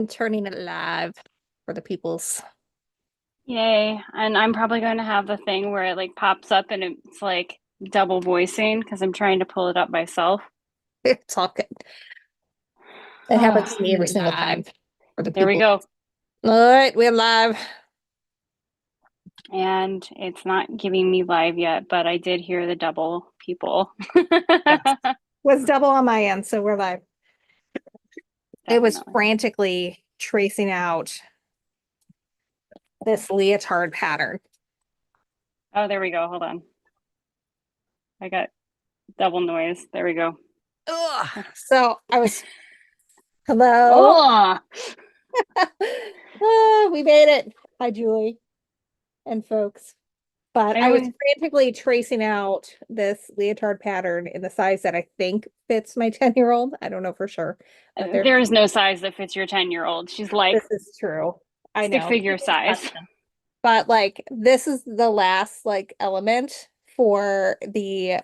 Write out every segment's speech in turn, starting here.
I'm turning it live for the peoples. Yay. And I'm probably going to have the thing where it like pops up and it's like double voicing because I'm trying to pull it up myself. It's all good. That happens to me every single time for the There we people. go. All right, we're live. And it's not giving me live yet, but I did hear the double people. Yes. Was double on my end, so we're live. It was Definitely. frantically tracing out this leotard pattern. Oh, there we go. Hold on. I got double noise. There we go. Ugh. So I was, hello. Oh, We made it. Hi, Julie and folks. But I I was was, frantically tracing out this leotard pattern in the size that I think fits my 10-year-old. I don't know for sure, but there is no size that fits your 10-year-old. She's like this is true. I stick know. figure size. But like this is the last like element for the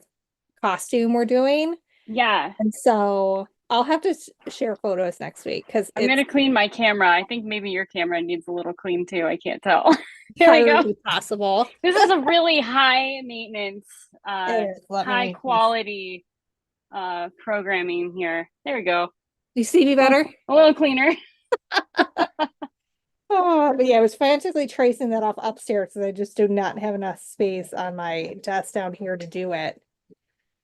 costume we're doing. Yeah. And so I'll have to share photos next week because I'm it's gonna clean my camera. I think maybe your camera needs a little clean too. I can't tell. Here we go. entirely possible. This is a really high maintenance, It is. Let high me just. quality programming here. There we go. You see me A little, better? a little cleaner. Oh, but yeah, I was frantically tracing that off upstairs because I just do not have enough space on my desk down here to do it.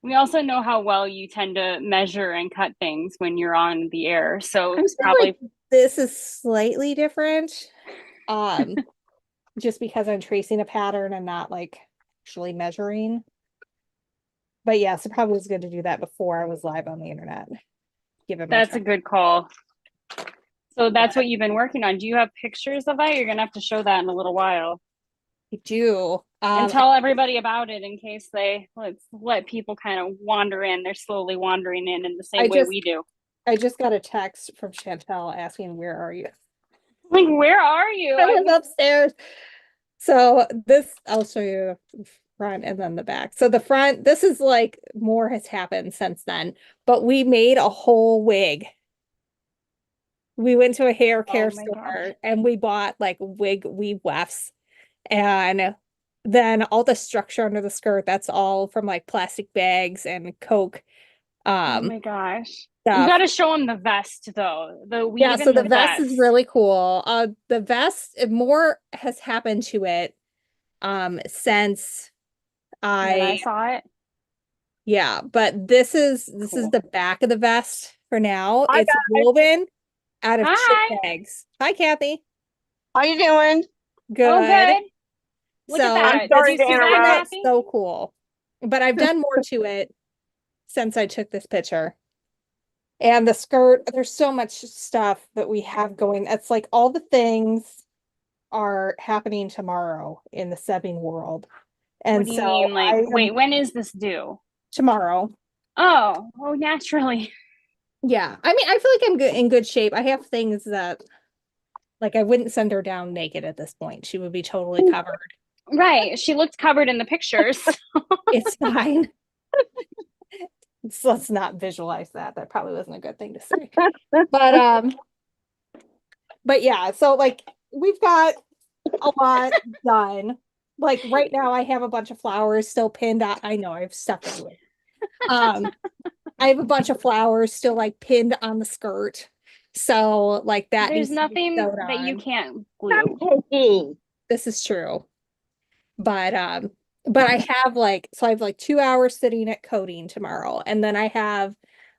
We also know how well you tend to measure and cut things when you're on the air. So I was like, probably this is slightly different. Um, just because I'm tracing a pattern and not like actually measuring. But yes, it probably was good to do that before I was live on the internet. Give it my that's a try. good call. So that's But what you've been working on. Do you have pictures of that? You're gonna have to show that in a little while. I do. And tell everybody about it in case they let's let people kind of wander in. They're slowly wandering in the I same way just we do. I just got a text from Chantel asking where are you? Like, where are you? I I was was upstairs. So this I'll show you the front and then the back. So the front, this is like more has happened since then, but we made a whole wig. We went to a hair oh care my gosh. store and we bought like wig weave wefts and then all the structure under the skirt, that's all from like plastic bags and Coke Oh um my gosh. You got stuff. to show them the vest though. The Yeah, weave so in the the vest is vest. really cool. The vest, more has happened to it since When I I saw it. yeah, but this is Cool. the back of the vest for now. Hi It's guys, woven out of chip Hi. bags. Hi, Kathy. how you doing? Oh, Good. good. Look at So I'm that. Did this sorry you to see that, interrupt. internet's Kathy? so cool. But I've done more to it since I took this picture. And the skirt, there's so much stuff that we have going. It's like all the things are happening tomorrow in the sebbing world. What And do you so mean? Like, I am wait, when is this due? tomorrow. Oh, naturally. Yeah. I mean, I feel like I'm good in good shape. I have things that like I wouldn't send her down naked at this point. She would be totally covered. Right. She looked covered in the pictures. It's fine. Let's not visualize that. That probably wasn't a good thing to say. But yeah, so like we've got a lot done. Like right now I have a bunch of flowers still pinned out. I know I have stuff everywhere. Um I have a bunch of flowers still like pinned on the skirt. So like that There's needs to be nothing sewed that you on. can't glue. Hey, This is true. But I have like so I have like 2 hours sitting at coding tomorrow. And then I have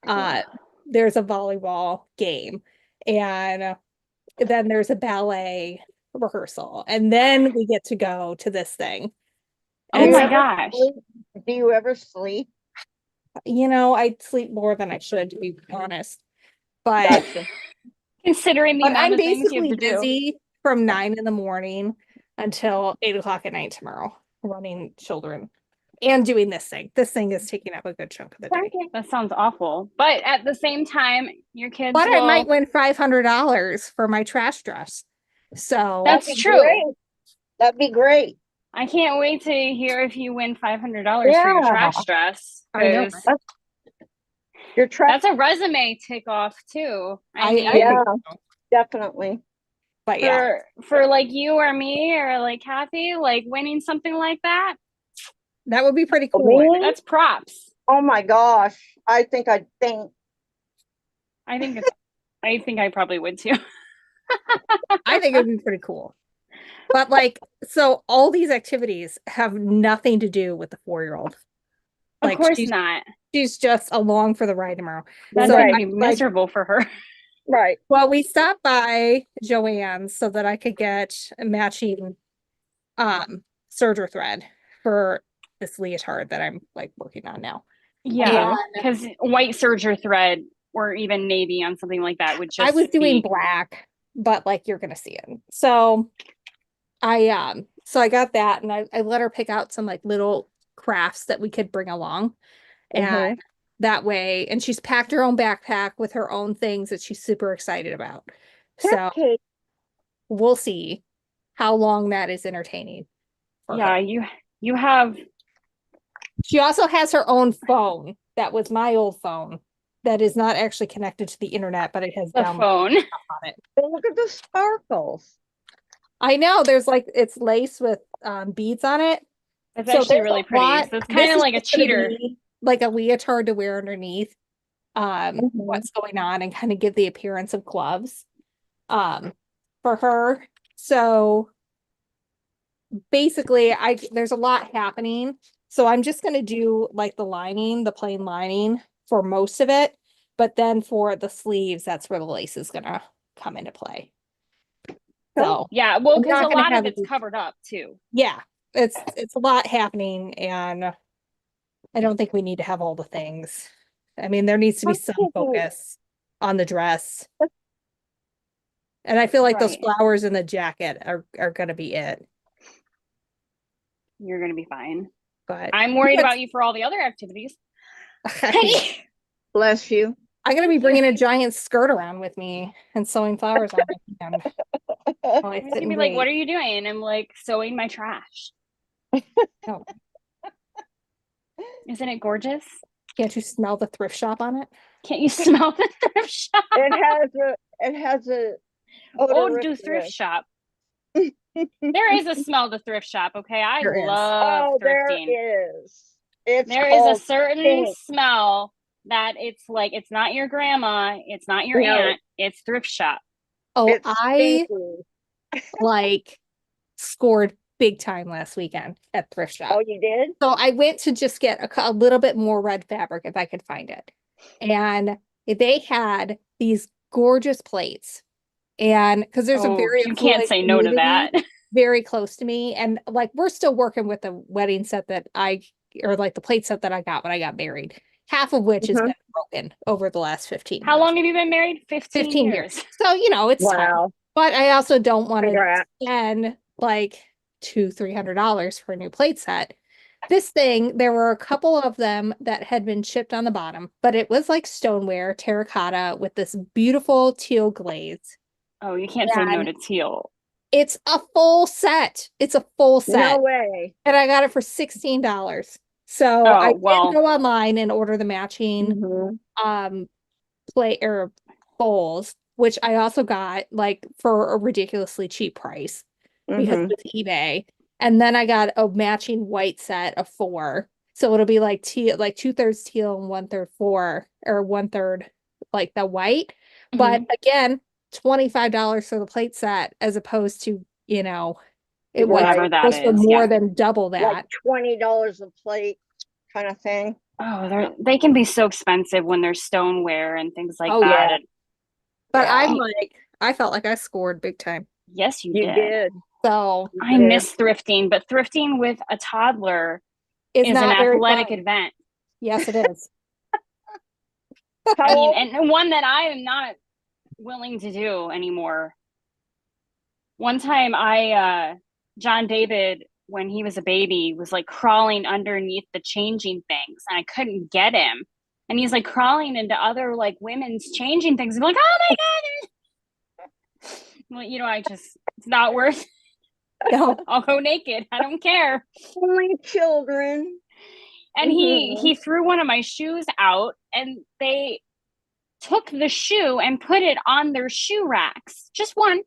Cool. there's a volleyball game and then there's a ballet rehearsal. And then we get to go to this thing. do Oh And you my so, ever gosh. sleep? Do you ever sleep? I sleep more than I should, to be honest. But Gotcha. Considering the but amount I'm of things you have basically to do. busy from 9 in the morning until 8 o'clock at night tomorrow, running children and doing this thing. This thing is taking up a good chunk of the day. That sounds awful. But at the same time, your kids But I might will. win $500 for my trash dress. So That'd That's be true. great. That'd be great. I can't wait to hear if you win $500 for your Yeah, trash dress I know, because right? that's your track. that's a resume tick off too. I I mean, think Yeah, so. Definitely. But yeah, For like you or me or like Kathy, like winning something like that, that would be pretty For cool. me? that's props. Oh my gosh. I think I'd faint. I think I probably would too. I think it would be pretty cool. But like, so all these activities have nothing to do with the 4-year-old. Of Like course not. she's just along for the ride tomorrow. That's So gonna Right. be I'm like, miserable for her. Right. well, we stopped by Joann's so that I could get a matching serger thread for this leotard that I'm like working on now. Yeah, And because white serger thread or even navy on something like that would I just was doing be black, but like you're gonna see it. So I got that and I let her pick out some like little crafts that we could bring along. And that way, and she's packed her own backpack with her own things that she's super excited about. So Okay. we'll see how long that is entertaining for yeah, her. you have She also has her own phone. That was my old phone that is not actually connected to the internet, but it has the downloaded phone. stuff on it. But look at the sparkles. I know there's like it's laced with beads on it. It's So actually there's really a pretty. lot. So it's kind This of is like a just gonna cheater. be like a leotard to wear underneath what's going on and kind of give the appearance of gloves for her. So basically there's a lot happening. So I'm just gonna do like the lining, the plain lining for most of it. But then for the sleeves, that's where the lace is gonna come into play. So Yeah, well, I'm because not a gonna lot of have it's it. covered up too. Yeah, it's a lot happening, and I don't think we need to have all the things. I mean, there needs to be some Okay. focus on the dress. And I feel like those Right. flowers in the jacket are gonna be it. You're gonna be fine. But I'm worried about you for all the other activities. Bless you. I'm gonna be bringing a giant skirt around with me and sewing flowers on my hand while I I'm just sit gonna and be like, what wait. are you doing? And I'm like, sewing my trash. No, Isn't it gorgeous? can't you smell the thrift shop on it? Can't you smell the thrift shop? It has a Oh, do thrift odorous. shop. There is a smell to thrift shop, okay? I There is. love Oh, there thrifting. is. It's There is a called certain pink. smell that it's like it's not your grandma, it's not your No, aunt, it's thrift shop. Oh, it's I stinky. like scored big time last weekend at thrift shop. Oh, you did? So I went to just get a little bit more red fabric if I could find it. And they had these gorgeous plates. And because there's a Oh, very you can't affluent say no to community that. very close to me. And like we're still working with the wedding set that or like the plate set that I got when I got married, half of which has Mhm. been broken over the last 15 How years. long have you been married? 15 15 years. years. So, it's time. Wow. But I also don't want to Congrats. spend like $200-300 for a new plate set. This thing, there were a couple of them that had been chipped on the bottom, but it was like stoneware, terracotta with this beautiful teal glaze. Oh, you can't say no to teal. It's a full set. It's a full set. No way. And I got it for $16. So Oh, I did well. go online and order the matching Mhm. play or bowls, which I also got like for a ridiculously cheap price because it Mhm. was eBay. And then I got a matching white set of 4. So it'll be like teal, like 2/3 teal and 1/3 4, or 1/3 like the white. But again, $25 for the plate set as opposed to, it was Whatever that supposed for is, more yeah. than double Like that. $20 a plate kind of thing. Oh, they can be so expensive when they're stoneware and things like Oh, that. yeah. And But Yeah. I'm like, I felt like I scored big time. yes, you You did. did. So You I did. miss thrifting, but thrifting with a toddler it's is an not very athletic fun. event. Yes, it is. I How mean, old? and one that I am not willing to do anymore. One time John David, when he was a baby, was like crawling underneath the changing things and I couldn't get him. And he's like crawling into other like women's changing things. I'm like, oh my God. Well, it's not worth No. I'll go naked. I don't care. Only children. And he threw one of my shoes out and they took the shoe and put it on their shoe racks. Just one.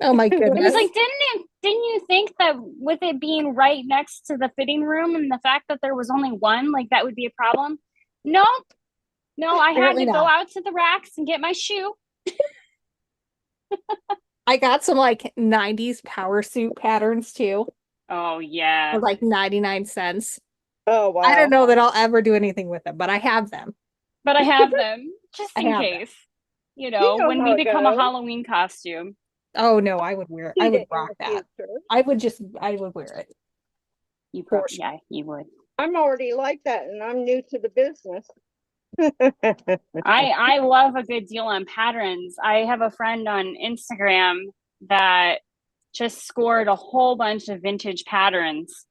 Oh my It was goodness. like, didn't you think that with it being right next to the fitting room and the fact that there was only one, like that would be a problem? No, no, I had Apparently to go not. out to the racks and get my shoe. I got some like 90s power suit patterns too Oh yeah. for like 99 cents. Oh, I don't wow. know that I'll ever do anything with them, but I have them. But I have them just I in have them. case. You You know, know when how we it become a goes. Halloween costume. Oh no, I would wear it. I Need would it in rock the that. future. I would wear it. You For probably, yeah, you would. I'm already like that and I'm new to the business. I love a good deal on patterns. I have a friend on Instagram that just scored a whole bunch of vintage patterns,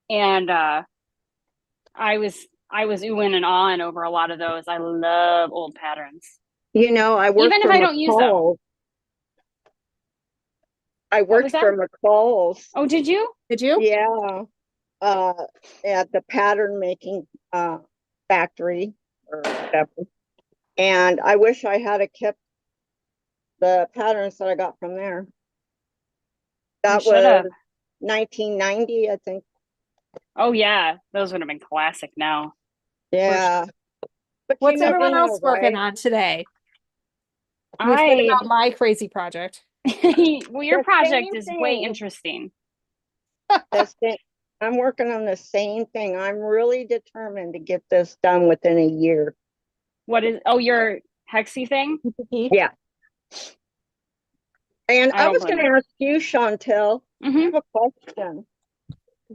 and I was oohing and ahhing over a lot of those. I love old patterns, You know, I worked even if for I don't use them. McCall's. I What was worked for that? McCall's. Oh, did you? Did you? Yeah. Uh, at the pattern making factory or whatever. And I wish I had kept the patterns that I got from there. That should have. was 1990, I think. Oh yeah, those would have been classic now. Yeah. But What's you never everyone know, else working right? on today? We've heard I about my crazy project. well, your The project same is way thing. interesting. The same, I'm working on the same thing. I'm really determined to get this done within a year. What is? Oh, your hexy thing. Yeah. And I I don't was blame going to ask you, Chantel, I you. have a question.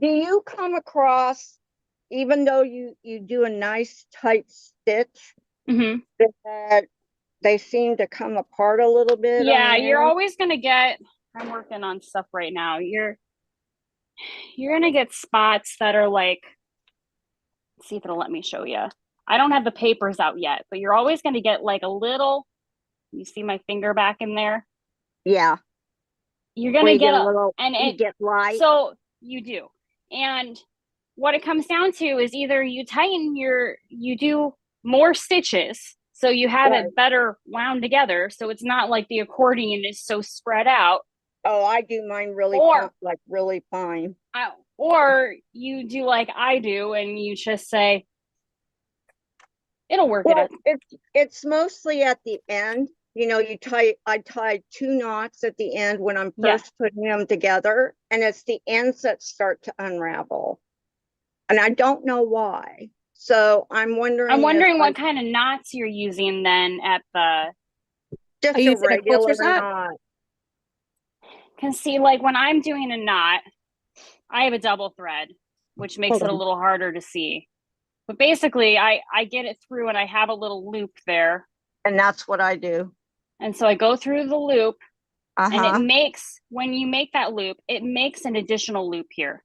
Do you come across, even though you do a nice tight stitch, Mm-hmm. that they seem to come apart a little bit on Yeah, the you're end? always gonna get. I'm working on stuff right now. You're gonna get spots that are like. See if it'll let me show you. I don't have the papers out yet, but you're always gonna get like a little. You see my finger back in there. Yeah, You're where gonna you get get a a little, and you it. get light. So you do, and what it comes down to is either you do more stitches so you have Right. it better wound together so it's not like the accordion is so spread out, Oh, I do mine really or like really fine. or you do like I do and you just say it'll work it Well, out. it's mostly at the end. You know, I tie 2 knots at the end when I'm Yeah, first putting them together, and it's the ends that start to unravel. And I don't know why. So I'm I'm wondering if wondering what kind of knots you're using then at the just Are you a using a regular quilter's knot? knot. can see like when I'm doing a knot I have a double thread which makes Hold it a on. little harder to see. But basically, I get it through and I have a little loop there. And that's what I do. And so I go through the loop and it Uh-huh. makes, when you make that loop, it makes an additional loop here.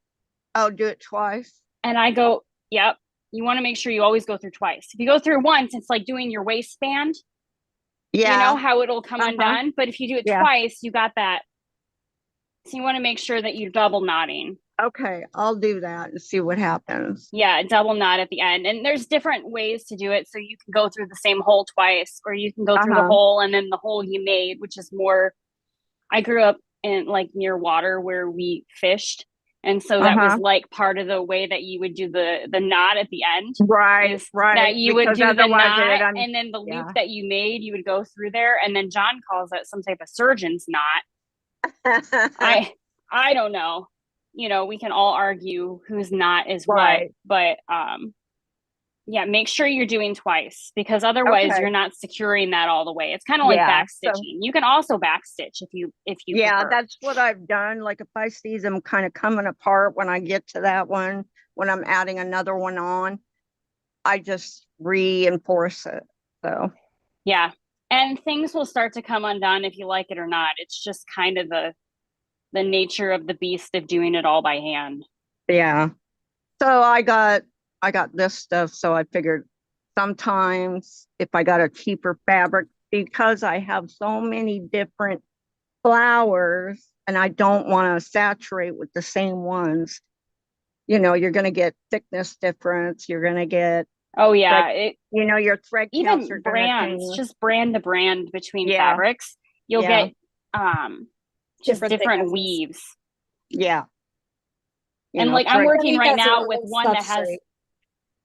I'll do it twice. And I go, yep, you want to make sure you always go through twice. If you go through once, it's like doing your waistband, you know, Yeah. how it'll come Uh-huh. undone. But if you do it Yeah. twice, you got that. So you want to make sure that you're double knotting. Okay, I'll do that and see what happens. Yeah, double knot at the end. And there's different ways to do it. So you can go through the same hole twice, or you can go through the Uh-huh. hole and then the hole you made, which is more. I grew up in like near water where we fished. And so that was Uh-huh. like part of the way that you would do the knot at the end. Right, Is right. that you would Because do the otherwise knot and then the loop yeah. that you made, you would go through there. And then John calls that some type of surgeon's knot. I don't know. You know, we can all argue whose knot is Right. what, but yeah, make sure you're doing twice because otherwise Okay. you're not securing that all the way. It's kind of like Yeah, back so- stitching. You can also back stitch if you Yeah, prefer. that's what I've done. Like if I see them kind of coming apart when I get to that one, when I'm adding another one on, I just reinforce it. So Yeah. And things will start to come undone if you like it or not. It's just kind of the nature of the beast of doing it all by hand. yeah. So I got this stuff. So I figured sometimes if I got a cheaper fabric, because I have so many different flowers and I don't want to saturate with the same ones, you know, you're going to get thickness difference. You're going to get Oh Like, yeah, it your thread counts are even gonna brands, change. just brand to brand between Yeah, fabrics, you'll yeah, get just Different different thicknesses. weaves. yeah. And like I'm Thread. working Everybody right has their now with own one that has substrate.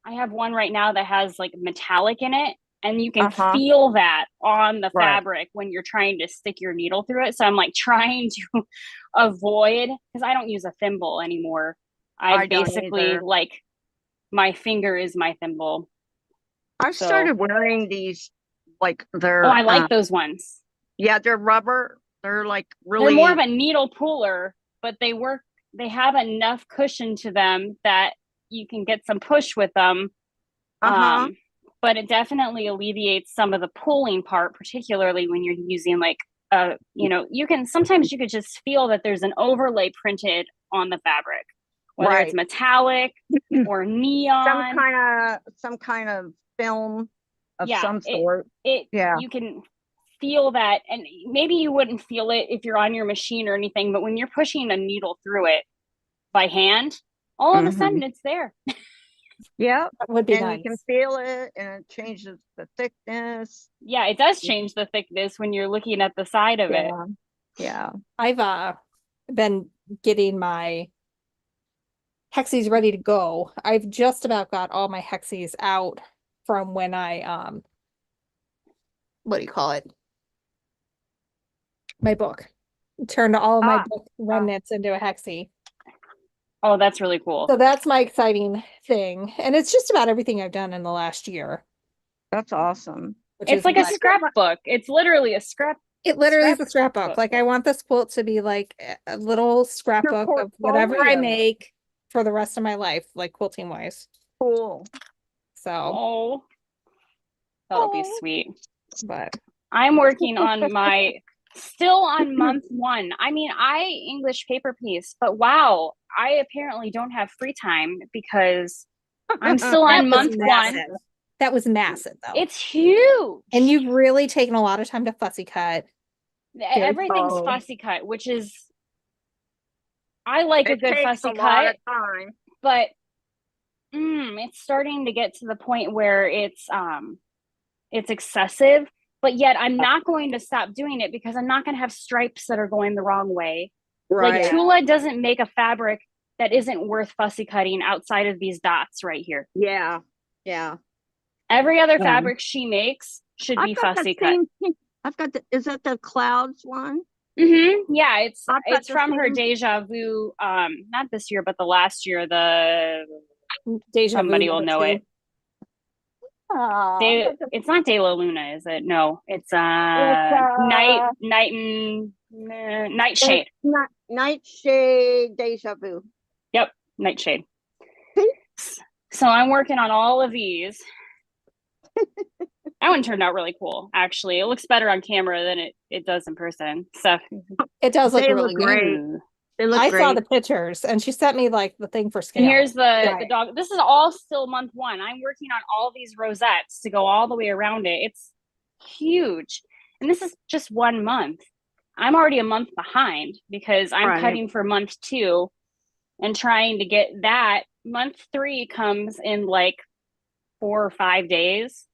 I have one right now that has like metallic in it, and you can Uh-huh. feel that on the Right. fabric when you're trying to stick your needle through it. So I'm like trying to avoid, because I don't use a thimble anymore. I I've don't basically either. like my finger is my thimble. I've So, started wearing these, like oh, I they're like those ones. yeah, they're rubber. They're like They're more of really a needle puller, but they have enough cushion to them that you can get some push with them. uh-huh. But it definitely alleviates some of the pulling part, particularly when you're using like sometimes you could just feel that there's an overlay printed on the fabric, whether it's Right. metallic or neon. Some kind of film of Yeah, some it sort. it Yeah. you can feel that, and maybe you wouldn't feel it if you're on your machine or anything, but when you're pushing a needle through it by hand, all of a Mm-hmm. sudden it's there. Yep. That would be And you can nice. feel it and it changes the thickness. Yeah, it does change the thickness when you're looking at the side of it. Yeah. Yeah. I've been getting my hexies ready to go. I've just about got all my hexies out from when I what do you call it? My book. Turned all of my Ah, book ah, remnants into a hexie. Oh, that's really cool. So that's my exciting thing. And it's just about everything I've done in the last year, that's awesome. which It's is like a nice. scrapbook. It's literally a It literally is a scrapbook. scrapbook. Like I want this quilt to be like a little Your scrapbook of whatever I portfolio. make for the rest of my life, like quilting wise. Cool. So, Oh, that'll be Oh. sweet. but I'm working on still on month one. I mean, I English paper piece, but wow, I apparently don't have free time because I'm still that on was month one. massive. That was massive though. It's huge. And you've really taken a lot of time to fussy cut. Very Everything's Oh. fussy cut, which is I like a It good takes fussy a lot cut, of time. but it's starting to get to the point where it's excessive, but yet I'm not going to stop doing it because I'm not going to have stripes that are going the wrong way. Like Right. Tula doesn't make a fabric that isn't worth fussy cutting outside of these dots right here. Yeah. Yeah. Every other Yeah. fabric she makes should be I've got the fussy cut. same thing. Is that the clouds one? Yeah, I've got it's the from her same. Deja Vu, not this year, but the last year. The Deja Vu somebody will know it. Oh, It's not De La Luna, is it? No, it's Nightshade. Not Nightshade Deja Vu. Yep, Nightshade. So I'm working on all of these. That one turned out really cool, actually. It looks better on camera than it does in person. So It does look They really look good. great. They look I great. saw the pictures and she sent me like the thing for scale. and here's the Right. dog. This is all still month one. I'm working on all these rosettes to go all the way around it. It's huge. And this is just 1 month. I'm already a month behind because I'm Right. cutting for month 2 and trying to get that. Month 3 comes in like 4 or 5 days.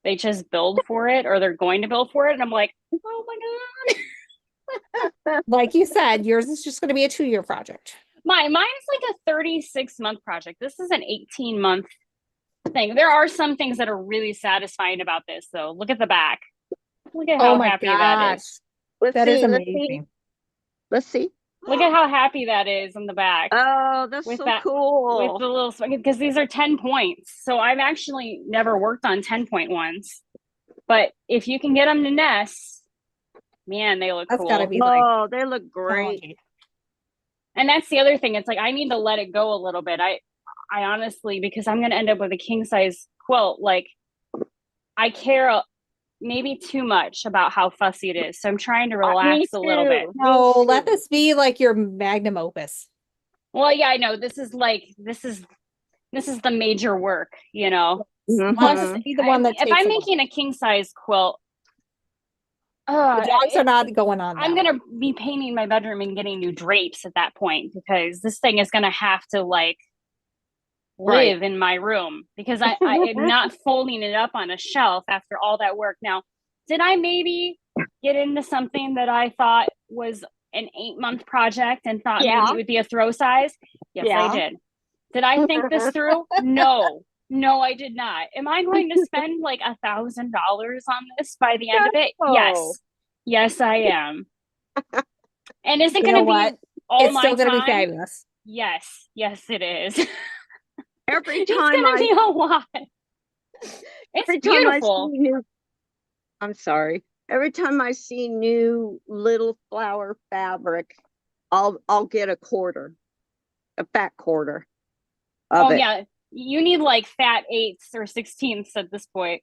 They just build for it, or they're going to build for it. And I'm like, oh my God. Like you said, yours is just going to be a 2-year project. Mine is like a 36-month project. This is an 18-month thing. There are some things that are really satisfying about this, though. Look at the back. Look at Oh how my happy that is. Let's That see. is Let's see. amazing. Let's see. Look at how happy that is on the back. Oh, that's With so that- cool. With the little, because these are 10 points. So I've actually never worked on 10-point ones. But if you can get them to nest, man, they look That's cool. got to be like, Oh, they look great. And that's the other thing. It's like I need to let it go a little bit. I honestly, because I'm going to end up with a king size quilt, like I care maybe too much about how fussy it is. So I'm trying to relax a little bit. no, let this be like your magnum opus. Well, yeah, I know. This is the major work, you know. Mhm. Plus, Be the one that if takes I'm a while. making a king size quilt, The dogs are not going on I'm that gonna be painting my bedroom and getting new drapes at that point because this thing is gonna have to like live in my room because I am not folding it up on a shelf after all that work. Now, did I maybe get into something that I thought was an 8-month project and thought maybe it would be a throw size? Yes, I did. Did I think this through? No, I did not. Am I going to spend like $1,000 on this by the end of it? Yes, I am. And is it going to be all my time? It's still going to be fabulous. Yes, it is. Every It's time going to be a lot. It's beautiful. I'm sorry. Every time I see new little flower fabric, I'll get a fat quarter of it. Yeah. You need like fat 8ths or 16ths at this point.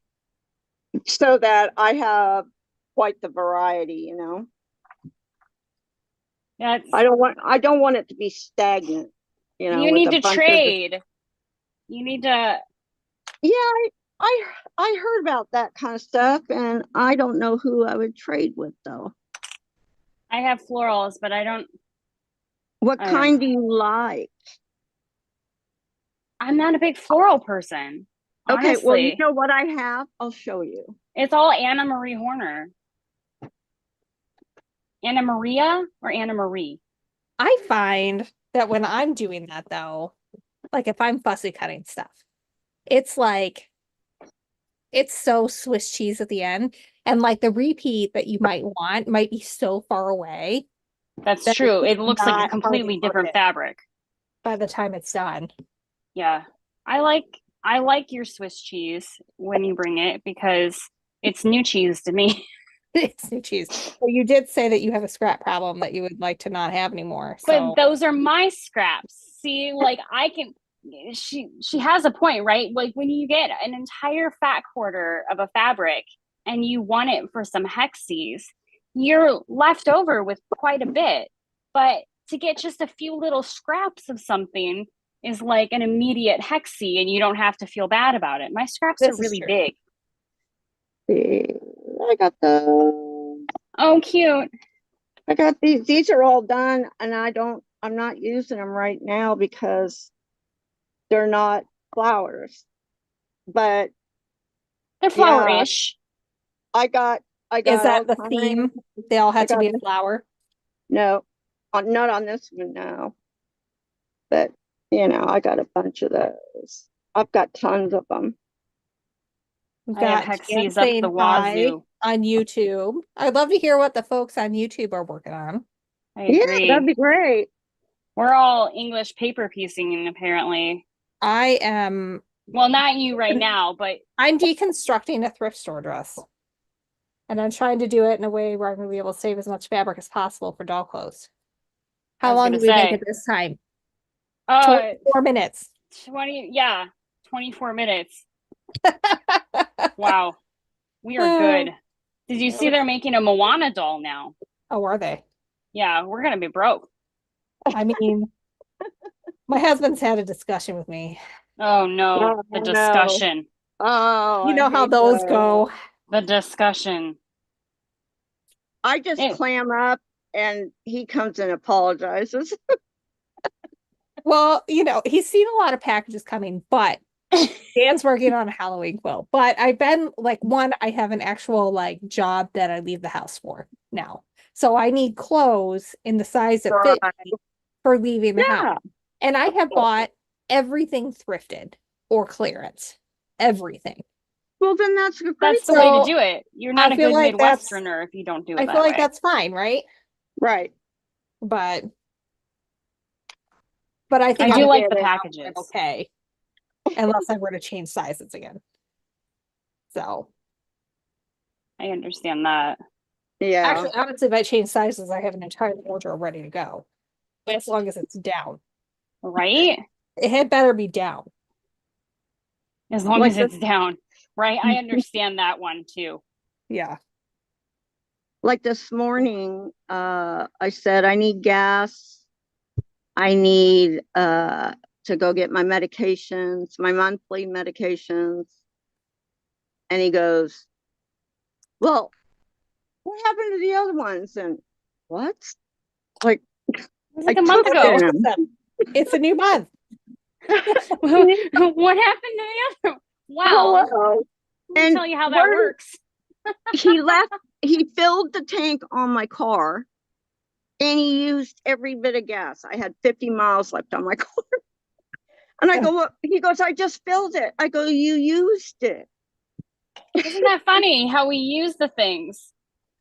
So that I have quite the variety, you know. I don't want it to be stagnant, you know. You need to trade. You need to. Yeah, I heard about that kind of stuff, and I don't know who I would trade with though. I have florals, but I don't. What kind do you like? I'm not a big floral person. Okay, honestly. well, you know what I have? I'll show you. It's all Anna Marie Horner. Anna Maria or Anna Marie? I find that when I'm doing that though, like if I'm fussy cutting stuff, it's like it's so Swiss cheese at the end. And like the repeat that you might want might be so far away. That's true. It looks like a completely different fabric by the time it's done. Yeah. I like your Swiss cheese when you bring it because it's new cheese to me. It's new cheese. Well, you did say that you have a scrap problem that you would like to not have anymore. So. But those are my scraps. See, like she has a point, right? Like when you get an entire fat quarter of a fabric and you want it for some hexies, you're left over with quite a bit. But to get just a few little scraps of something is like an immediate hexie and you don't have to feel bad about it. My scraps are really big. I got those. Oh, cute. I got these. These are all done, and I'm not using them right now because they're not flowers. But they're flower-ish. I got Is that the theme? They all had to be a flower? No, not on this one, no. But you know, I got a bunch of those. I've got tons of them. We've got hexies up the wazoo on YouTube. I'd love to hear what the folks on YouTube are working on. I agree. Yeah, that'd be great. We're all English paper piecing, apparently. I am. Well, not you right now, but I'm deconstructing a thrift store dress. And I'm trying to do it in a way where I'm going to be able to save as much fabric as possible for doll clothes. How long did we make it this time? 24 minutes. 24 minutes. Wow. We are good. Did you see they're making a Moana doll now? Oh, are they? Yeah, we're going to be broke. I mean, my husband's had a discussion with me. Oh, no. The discussion. Oh, you know how those go. The discussion. I just clam up and he comes and apologizes. Well, you know, he's seen a lot of packages coming, but Dan's working on a Halloween quilt. But I've been like, I have an actual like job that I leave the house for now. So I need clothes in the size that fit me for leaving the house. And I have bought everything thrifted or clearance. Everything. Well, then that's the way to do it. You're not a good Midwesterner if you don't do it. I feel like that's fine, right? Right. But I think I do like the packages. Okay. Unless I were to change sizes again. So I understand that. Yeah. Actually, honestly, if I change sizes, I have an entire wardrobe ready to go. As long as it's down. Right? It had better be down. As long as it's down. Right? I understand that one too. Yeah. Like this morning, I said I need gas. I need to go get my medications, my monthly medications. And he goes, well, what happened to the other ones? And what? Like a month ago. It's a new month. What happened to the other? Well, Hello. let me And tell you how that works. he filled the tank on my car and he used every bit of gas. I had 50 miles left on my car. And I go, "What?" He goes, "I just filled it." I go, "You used it." Isn't that funny how we use the things?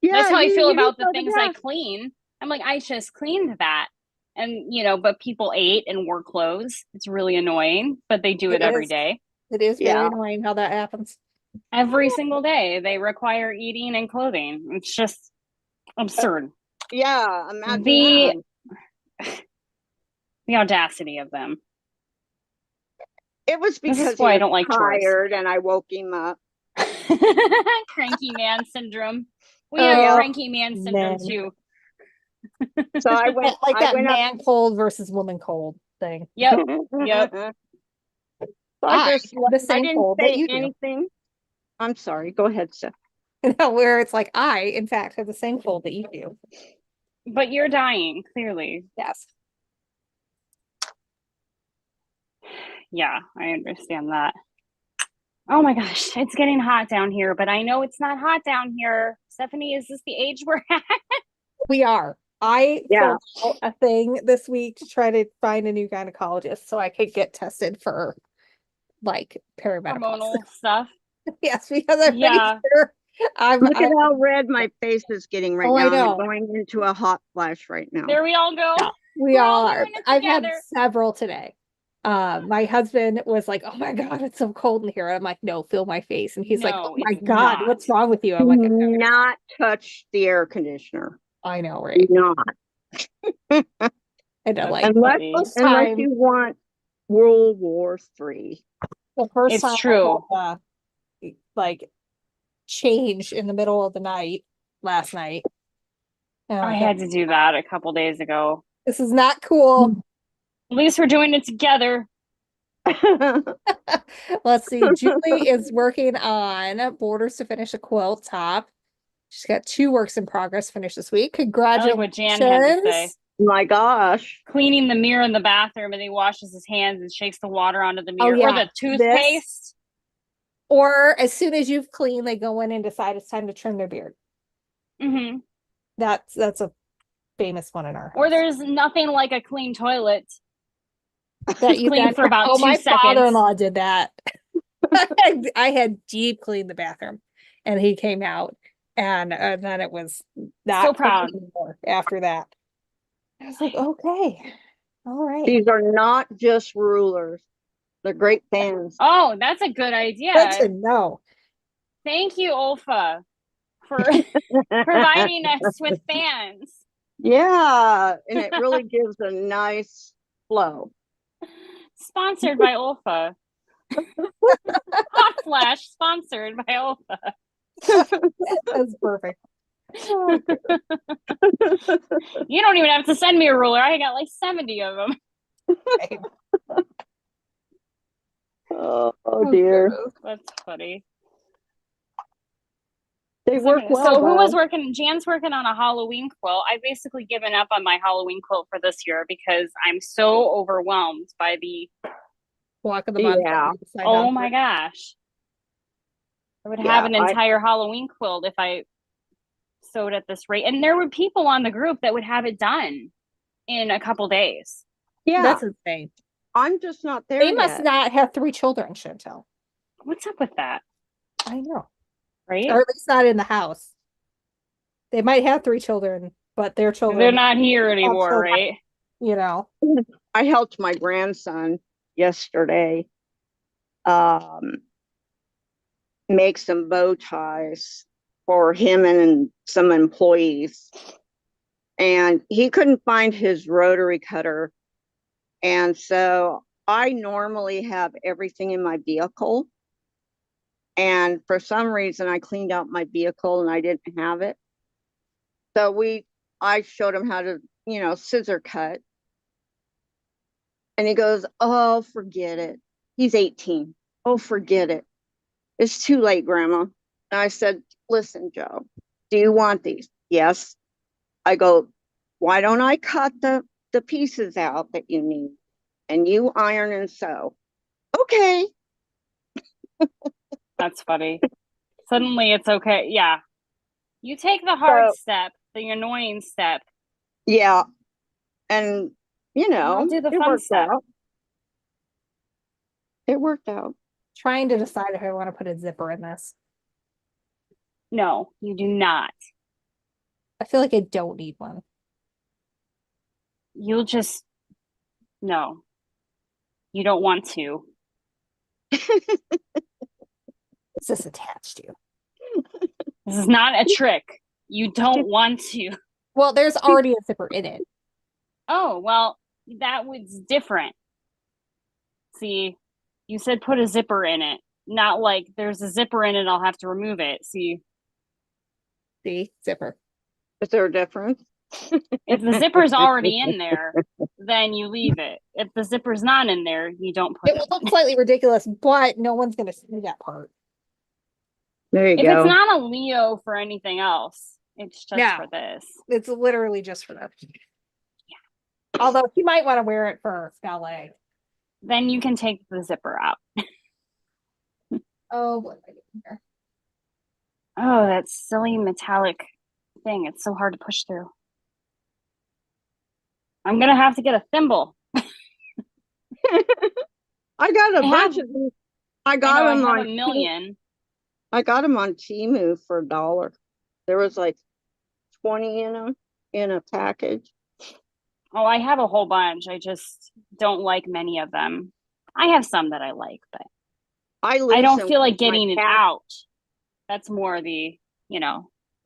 That's Yeah, how I you feel used about the all the things I gas. clean. I'm like, I just cleaned that. And, but people ate and wore clothes. It's really annoying, but they do It it every is. day. It is very Yeah. annoying how that happens. Every single day, they require eating and clothing. It's just absurd. Yeah, imagine The that. the audacity of them. It was This is because he why I was don't like chores. tired and I woke him up. Cranky man syndrome. We Oh, have Yeah. cranky man syndrome man. too. So I Like I that went up. man cold versus woman cold thing. Yep. Yep. So I just, the I same didn't cold that say you do. anything. I'm sorry. Go ahead, Steph. Where it's like I, in fact, have the same cold that you do. But you're dying, clearly. Yes. Yeah, I understand that. Oh my gosh, it's getting hot down here, but I know it's not hot down here. Stephanie, is this the age we're at? We are. I Yeah. filled out a thing this week to try to find a new gynecologist so I could get tested for like perimenopause. Hormonal stuff. Yes, because I'm pretty Yeah. sure Look at how red my face is getting right Oh, I now. know. I'm going into a hot flash right now. There we all go. Yeah, we We're all all are. doing it I've had together. several today. My husband was like, "Oh my God, it's so cold in here." I'm like, "No, feel my face." And he's like, No, "Oh my it's God, not. what's wrong with you?" I'm Do like, not touch the air conditioner. "I know, Do right?" not. And I'm That's like, Unless funny. first unless time, you want World War III. the first It's time true. I had like change in the middle of the night last night. And I'm I like, had to do that a couple days ago. this is not cool. At least we're doing it together. Let's see. Julie is working on borders to finish a quilt top. She's got 2 works in progress finished this week. I like Congratulations. what Jan had to say. My gosh. Cleaning the mirror in the bathroom and he washes his hands and shakes the water onto the Oh, mirror. yeah. Or the toothpaste. Or as soon as you've cleaned, they go in and decide it's time to trim their beard. Mm-hmm. That's a famous one in our house. Or there's nothing like a clean toilet. that you Clean for about 2 my seconds. father-in-law did that. I had deep cleaned the bathroom and he came out and then it was not So proud. anymore after that. I was like, okay, all right. These are not just rulers. They're great fans. Oh, that's a good idea. Good to know. Thank you, Olfa, for providing us with fans. Yeah, and it really gives a nice flow. Sponsored by Olfa. Hot Flash, sponsored by Olfa. That's perfect. You don't even have to send me a ruler. I got like 70 of them. Oh dear. That's funny. They work well. So who was though. working? Jan's working on a Halloween quilt. I've basically given up on my Halloween quilt for this year because I'm so overwhelmed by the Walk of the month. Yeah. oh my gosh. I would have an entire Halloween quilt if I sewed at this rate. And there were people on the group that would have it done in a couple days. Yeah. That's insane. I'm just not there They yet. must not have 3 children, Chantel. What's up with that? I know. Right? Or at least not in the house. They might have 3 children, but their children, They're not here anymore, right? You know. I helped my grandson yesterday make some bow ties for him and some employees. And he couldn't find his rotary cutter. And so I normally have everything in my vehicle. And for some reason, I cleaned out my vehicle and I didn't have it. So I showed him how to, scissor cut. And he goes, "Oh, forget it." He's 18. "Oh, forget it. It's too late, Grandma." And I said, "Listen, Joe, do you want these?" "Yes." I go, "Why don't I cut the pieces out that you need?" and you iron and sew. Okay. That's funny. Suddenly it's okay. Yeah. You take the hard So, step, the annoying step, yeah. And, and I'll do the it fun worked step. out. It worked out. Trying to decide if I want to put a zipper in this. No, you do not. I feel like I don't need one. You'll just, no, you don't want to. What's this attached to? This is not a trick. You don't want to. Well, there's already a zipper in it. Oh, well, that was different. See, you said put a zipper in it, not like there's a zipper in it, I'll have to remove it. See, See, zipper. Is there a difference? if the zipper's already in there, then you leave it. If the zipper's not in there, you don't put It it. will look slightly ridiculous, but no one's going to see that part. There you If go. it's not a Leo for anything else, it's just No. for this. It's literally just for that. Yeah. Although you might want to wear it for ballet. Then you can take the zipper out. Oh, what am I doing here? Oh, that silly metallic thing. It's so hard to push through. I'm gonna have to get a thimble. I got a I bunch have- of these. I I got know I them have on a million. I got them on Temu for $1. There was like 20 in them in a package. Oh, I have a whole bunch. I just don't like many of them. I have some that I like, but I I don't loosened feel like my getting it cat. out. That's more the,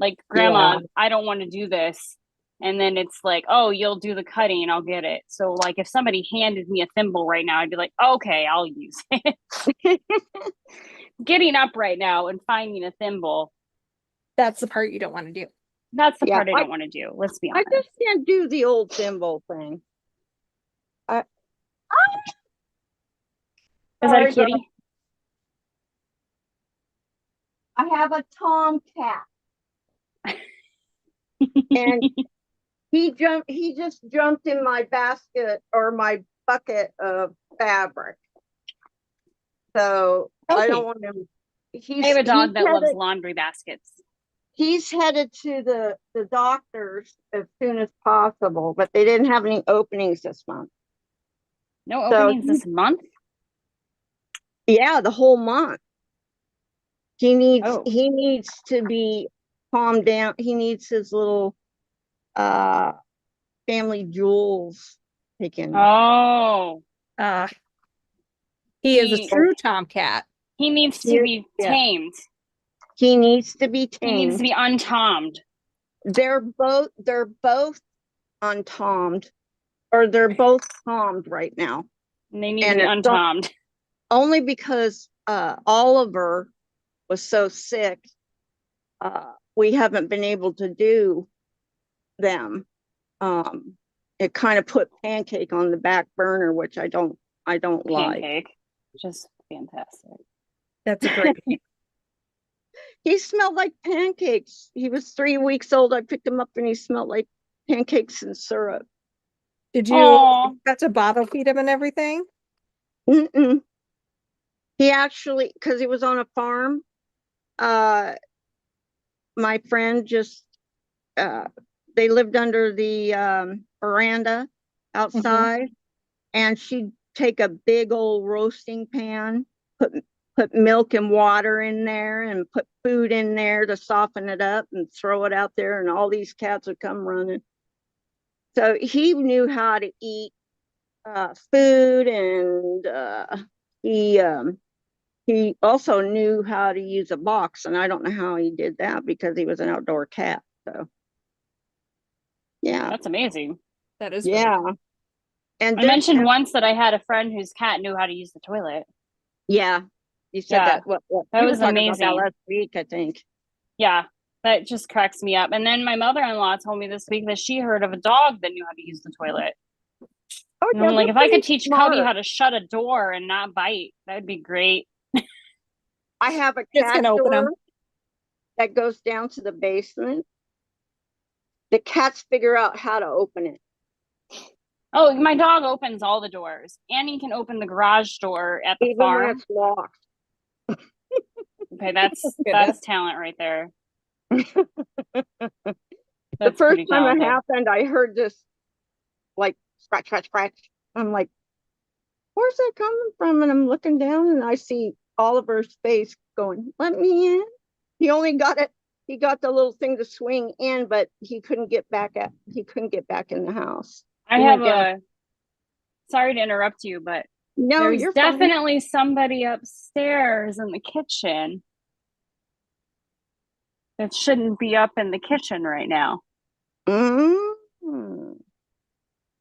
like grandma, Yeah. I don't want to do this. And then it's like, oh, you'll do the cutting and I'll get it. So like if somebody handed me a thimble right now, I'd be like, okay, I'll use it. Getting up right now and finding a thimble, That's the part you don't want to do. that's the Yeah, part I don't want to do. Let's be I honest. just can't do the old thimble thing. Is that Sorry, a kitty? I have a tomcat, and he just jumped in my basket or my bucket of fabric. So I Okay. don't want him. I have a dog that loves headed, laundry baskets. he's headed to the doctors as soon as possible, but they didn't have any openings this month. No So openings this month? Yeah, the whole month. He Oh. needs to be calmed down. He needs his little family jewels taken. Oh. He is a true tomcat. He needs to be tamed. He needs to be He needs to tamed. be untomed. They're both untomed, or they're both tomed right now. And they need to be untomed. Only because Oliver was so sick, we haven't been able to do them. It kind of put Pancake on the back burner, which I don't like. Pancake, just fantastic. That's a great. He smelled like pancakes. He was 3 weeks old. I picked him up and he smelled like pancakes and syrup. Did you have to bottle feed him and everything? Mm-mm. He actually, because he was on a farm, my friend just, they lived under the veranda outside, and she'd take a big old roasting pan, put milk and water in there and put food in there to soften it up and throw it out there, and all these cats would come running. So he knew how to eat food, and he also knew how to use a box, and I don't know how he did that because he was an outdoor cat. So yeah, that's amazing. That is yeah. And I mentioned once that I had a friend whose cat knew how to use the toilet. Yeah, you said that. What that you was were talking amazing. about that last week, I think. Yeah, that just cracks me up. And then my mother-in-law told me this week that she heard of a dog that knew how to use the toilet. Oh, and I'm like, if I could teach smart. Cubby how to shut a door and not bite, that'd be great. I have a Just cat gonna open door them. that goes down to the basement. The cats figure out how to open it. Oh, my dog opens all the doors, and he can open the garage door at the Even when farm. it's locked. Okay, that's Goodness. talent right there. The That's first pretty time it talented. happened, I heard this like scratch, scratch, scratch. I'm like, where's that coming from? And I'm looking down and I see Oliver's face going, let me in. He only got it. He got the little thing to swing in, but he couldn't get back in the house. I He have went down. a sorry to interrupt you, but No, there's you're fine. definitely somebody upstairs in the kitchen that shouldn't be up in the kitchen right now. Mm.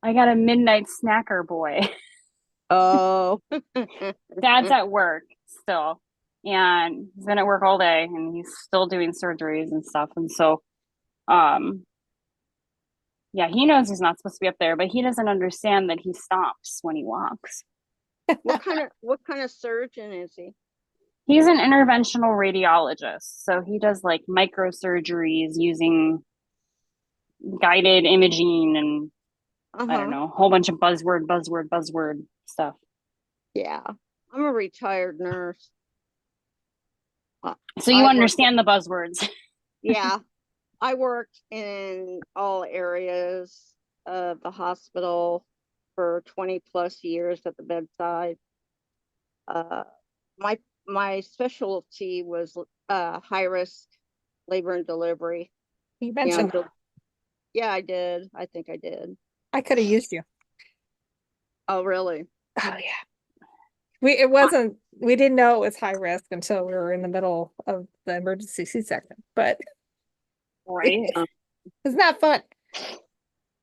I got a midnight snacker boy. Oh. Dad's at work still, and he's been at work all day, and he's still doing surgeries and stuff. And so, um, yeah, he knows he's not supposed to be up there, but he doesn't understand that he stomps when he walks. What kind of surgeon is he? He's an interventional radiologist, so he does like microsurgeries using guided imaging and I don't know, a whole bunch of buzzword stuff. Yeah. I'm a retired nurse. So you I understand the buzzwords. Yeah. I worked in all areas of the hospital for 20 plus years at the bedside. Uh, my my specialty was high risk labor and delivery. You You mentioned know, yeah, I did. I think I did. I could have used you. Oh, really? Oh yeah. We didn't know it was high risk until we were in the middle of the emergency C-section, but Right. it's not fun.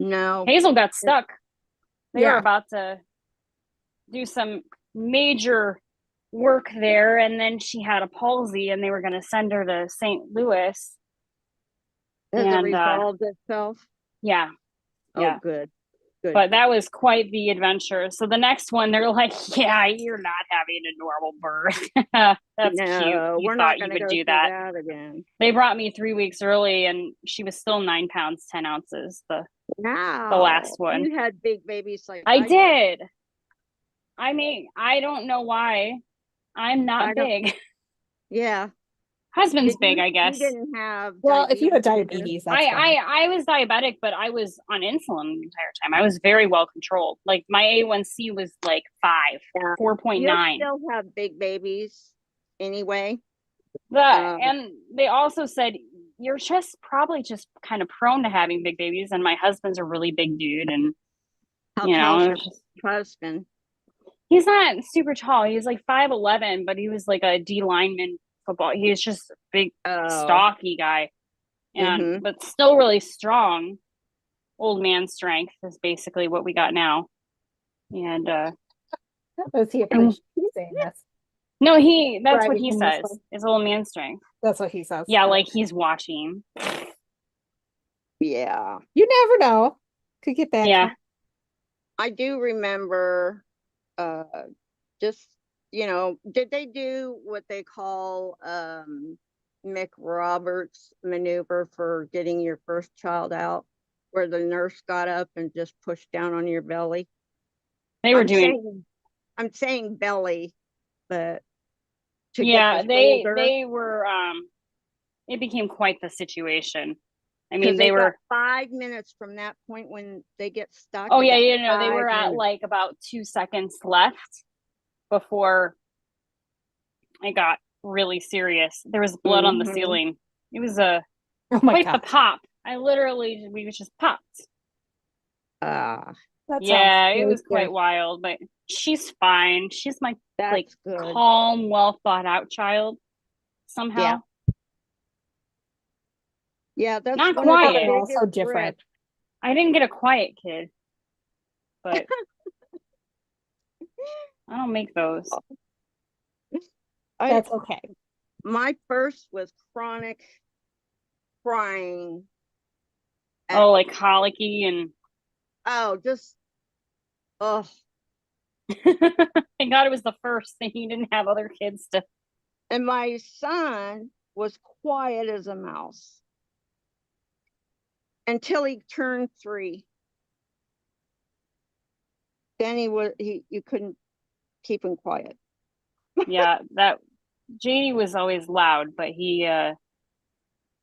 No. Hazel got stuck. They were Yeah. about to do some major work there, and then she had a palsy, and they were going to send her to St. Louis. Has it And resolved itself? yeah, Oh, yeah. good. Good. But that was quite the adventure. So the next one, they're like, "Yeah, you're not having a normal birth." That's cute. No, You we're thought not you going to would go do through that. that again. They brought me 3 weeks early, and she was still 9 pounds 10 ounces. The Wow. last one. You had big babies like I did. did. I mean, I don't know why. I'm not big. Yeah. Husband's big, I You guess. didn't have Well, if you had either? diabetes, that's fine. I was diabetic, but I was on insulin the entire time. I was very well controlled. Like my A1C was like 5, Yeah. 4.9. You still have big babies anyway. And they also said you're just probably just kind of prone to having big babies. And my husband's a really big dude, and How you know, tall's it your was just, husband? he's not super tall. He's like 5'11", but he was like a D lineman football. He's just a big, stocky guy, and but still really strong. Old man strength is basically what we got now. And Was he appreciating saying this? no, that's what Bragging he in this says way. is old man strength. That's what he says. Yeah, like he's watching. Yeah. You never know. Could get back. Yeah. I do remember just did they do what they call Mick Roberts maneuver for getting your first child out, where the nurse got up and just pushed down on your belly? They were doing I'm saying belly, but yeah, they were it became quite the situation. I mean, they were 5 minutes from that point when they get stuck. Oh yeah, you know, they were at like about 2 seconds left before it got really serious. There was blood on the ceiling. It was quite the pop. We just popped. Yeah, it was quite wild, but she's fine. She's my like calm, well thought out child somehow. Yeah, that's not quiet. Also different. I didn't get a quiet kid, but I don't make those. That's okay. My first was chronic crying. Oh, like colicky and just Thank God it was the first thing. You didn't have other kids to. And my son was quiet as a mouse until he turned 3. Danny was you couldn't keep him quiet. Yeah, that JD was always loud, but he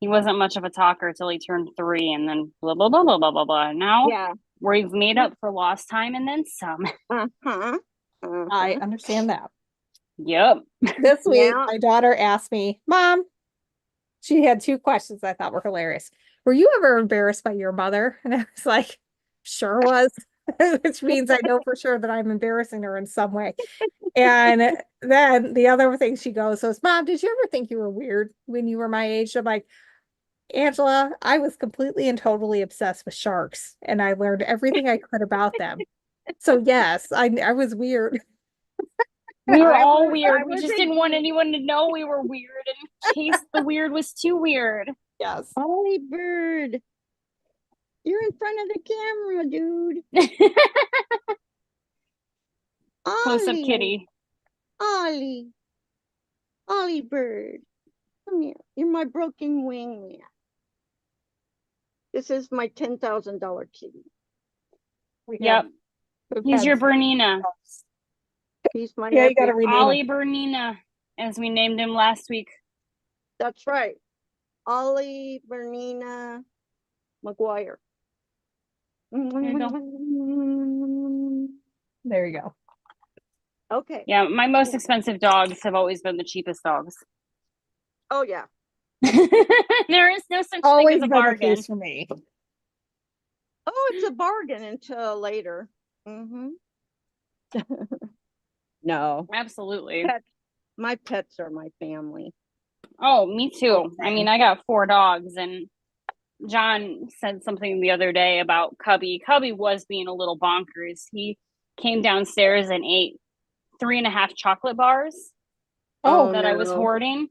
wasn't much of a talker till he turned 3, and then blah blah blah blah blah blah blah. Now Yeah. we've made up for lost time and then some. Uh-huh. I understand that. Yep. This week, Yeah. my daughter asked me, Mom, she had 2 questions I thought were hilarious. Were you ever embarrassed by your mother? And I was like, sure was, which means I know for sure that I'm embarrassing her in some way. And then the other thing she goes, Mom, did you ever think you were weird when you were my age? I'm like, Angela, I was completely and totally obsessed with sharks, and I learned everything I could about them. So yes, I was weird. We were I all was- weird. I We was just a didn't want geek. anyone to know we were weird in case the weird was too weird. Yes. Ollie Bird, you're in front of the camera, dude. Close up Ollie, kitty. Ollie Bird, come here. You're my broken wing man. This is my $10,000 kitty. Yep. He's your Bernina. He's my Yeah, you gotta everything. rename Ollie him. Bernina, as we named him last week. That's right. Ollie Bernina McGuire. There you go. Okay. Yeah, my most expensive dogs have always been the cheapest dogs. Oh yeah. There is no such Always thing as a been the bargain. case for me. Oh, it's a bargain until later. No. Absolutely. My pets are my family. Oh, me too. Okay. I mean, I got 4 dogs, and John said something the other day about Cubby. Cubby was being a little bonkers. He came downstairs and ate 3.5 chocolate bars that I was no. hoarding.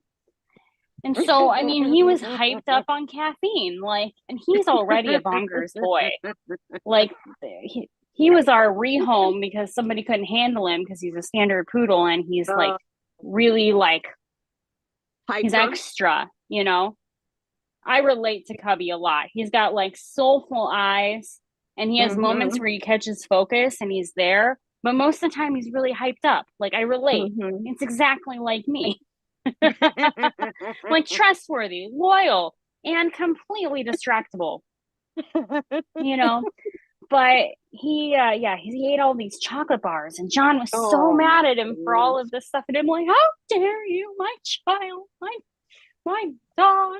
And so, I mean, he was hyped up on caffeine, like, and he's already a bonkers boy. Like, he was our rehome because somebody couldn't handle him because he's a standard poodle, and he's like really like he's Hyper. extra, you know. I relate to Cubby a lot. He's got like soulful eyes, and he has moments where he catches focus and he's there, but most of the time he's really hyped up. Like, I relate. It's exactly like me. Like, trustworthy, loyal, and completely distractible. You know, but he ate all these chocolate bars, and John was so mad at him for all of this stuff, and I'm like, how dare you, my child, my dog.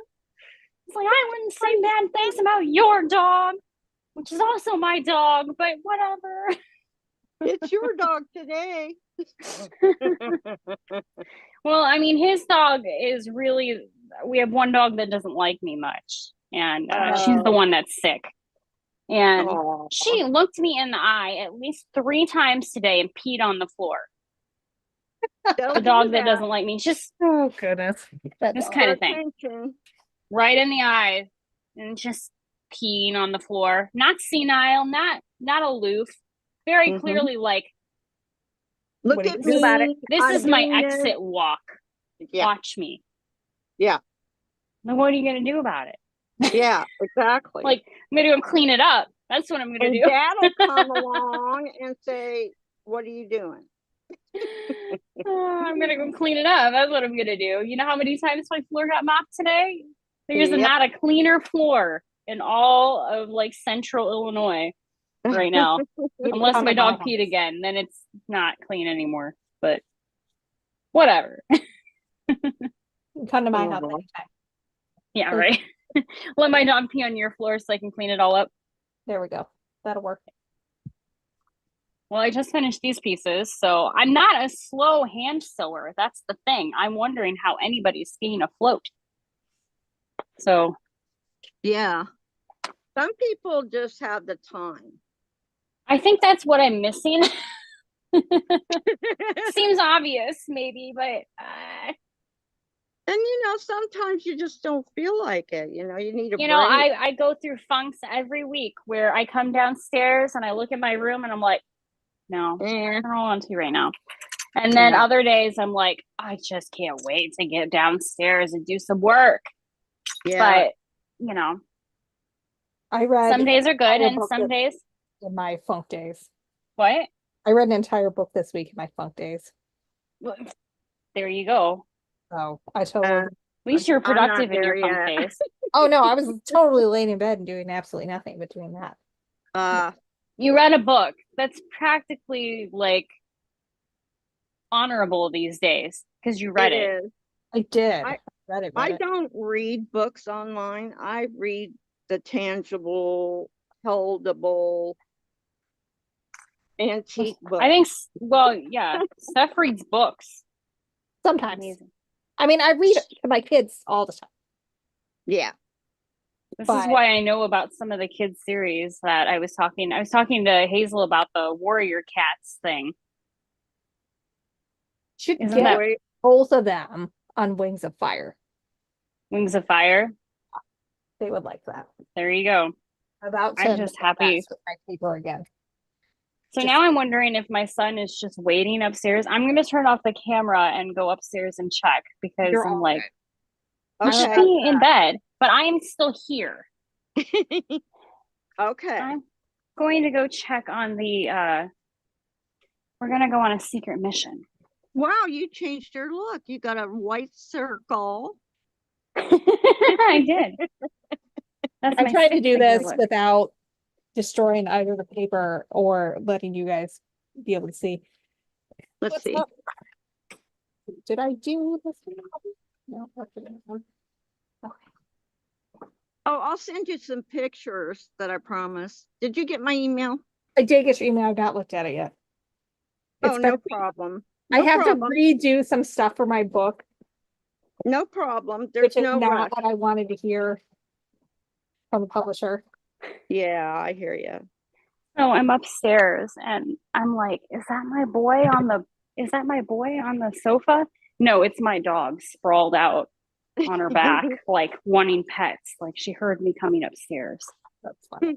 It's like, I wouldn't say bad things about your dog, which is also my dog, but whatever. It's your dog today. Well, I mean, his dog is really, we have one dog that doesn't like me much, and she's the one that's sick. And she looked me in the eye at least 3 times today and peed on the floor. The dog that doesn't like me, just, oh goodness, this kind of thing, right in the eye, and just peeing on the floor. Not senile, not aloof, very clearly like, look at me about it. This is my exit walk. Yeah. Watch me. Yeah. Then what are you gonna do about it? Yeah, exactly. Like, I'm gonna go clean it up. That's what I'm gonna do. Dad will come along and say, "What are you doing?" I'm gonna go clean it up. That's what I'm gonna do. You know how many times my floor got mopped today? There's not a cleaner floor in all of like central Illinois right now. Unless my dog peed again, then it's not clean anymore. But whatever. Come to my house anytime. Yeah, right. Let my dog pee on your floor so I can clean it all up. There we go. That'll work. Well, I just finished these pieces, so I'm not a slow hand sewer. That's the thing. I'm wondering how anybody's staying afloat. So, yeah, some people just have the time. I think that's what I'm missing. Seems obvious, maybe, but and sometimes you just don't feel like it. You need a break. I go through funks every week where I come downstairs and I look at my room and I'm like, no, I don't want to right now. And then other days I'm like, I just can't wait to get downstairs and do some work. Yeah. But I read some days are good and some days in my funk days. What? I read an entire book this week in my funk days. There you go. So I totally. At least you're I'm not productive in your there funk yet. days. Oh no, I was totally laying in bed and doing absolutely nothing between that. You read a book. That's practically like honorable these days because you read it. is. I did. I- read it. I don't read books online. I read the tangible, holdable, antique books. I think, well, yeah, Steph reads books. Sometimes. Amazing. I mean, I read to my kids all the time. Yeah. This is But- why I know about some of the kids series that I was talking to Hazel about the Warrior Cats thing. Should Isn't get that Wait, both of them on Wings of Fire. Wings of Fire? They would like that. There you go. About I'm to just make happy. mess with my paper again. So Just- now I'm wondering if my son is just waiting upstairs. I'm going to turn off the camera and go upstairs and check because You're I'm all like, good. you should okay. be in bed, but I am still here. Okay. I'm going to go check on we're going to go on a secret mission. Wow, you changed your look. You got a white circle. I did. That's I'm my trying to do signature this look. without destroying either the paper or letting you guys be able to see. Let's What's see. up? Did I do this one? No, that's the other one. Oh, I'll send you some pictures that I promised. Did you get my email? I did get your email. I've not looked at it yet. Oh, It's no been- problem. I No have problem. to redo some stuff for my book, No problem. There's which is no not rush. what I wanted to hear from the publisher. Yeah, I hear you. So I'm upstairs and I'm like, is that my boy on the sofa? No, it's my dog sprawled out on her back, like wanting pets. Like she heard me coming upstairs. That's funny.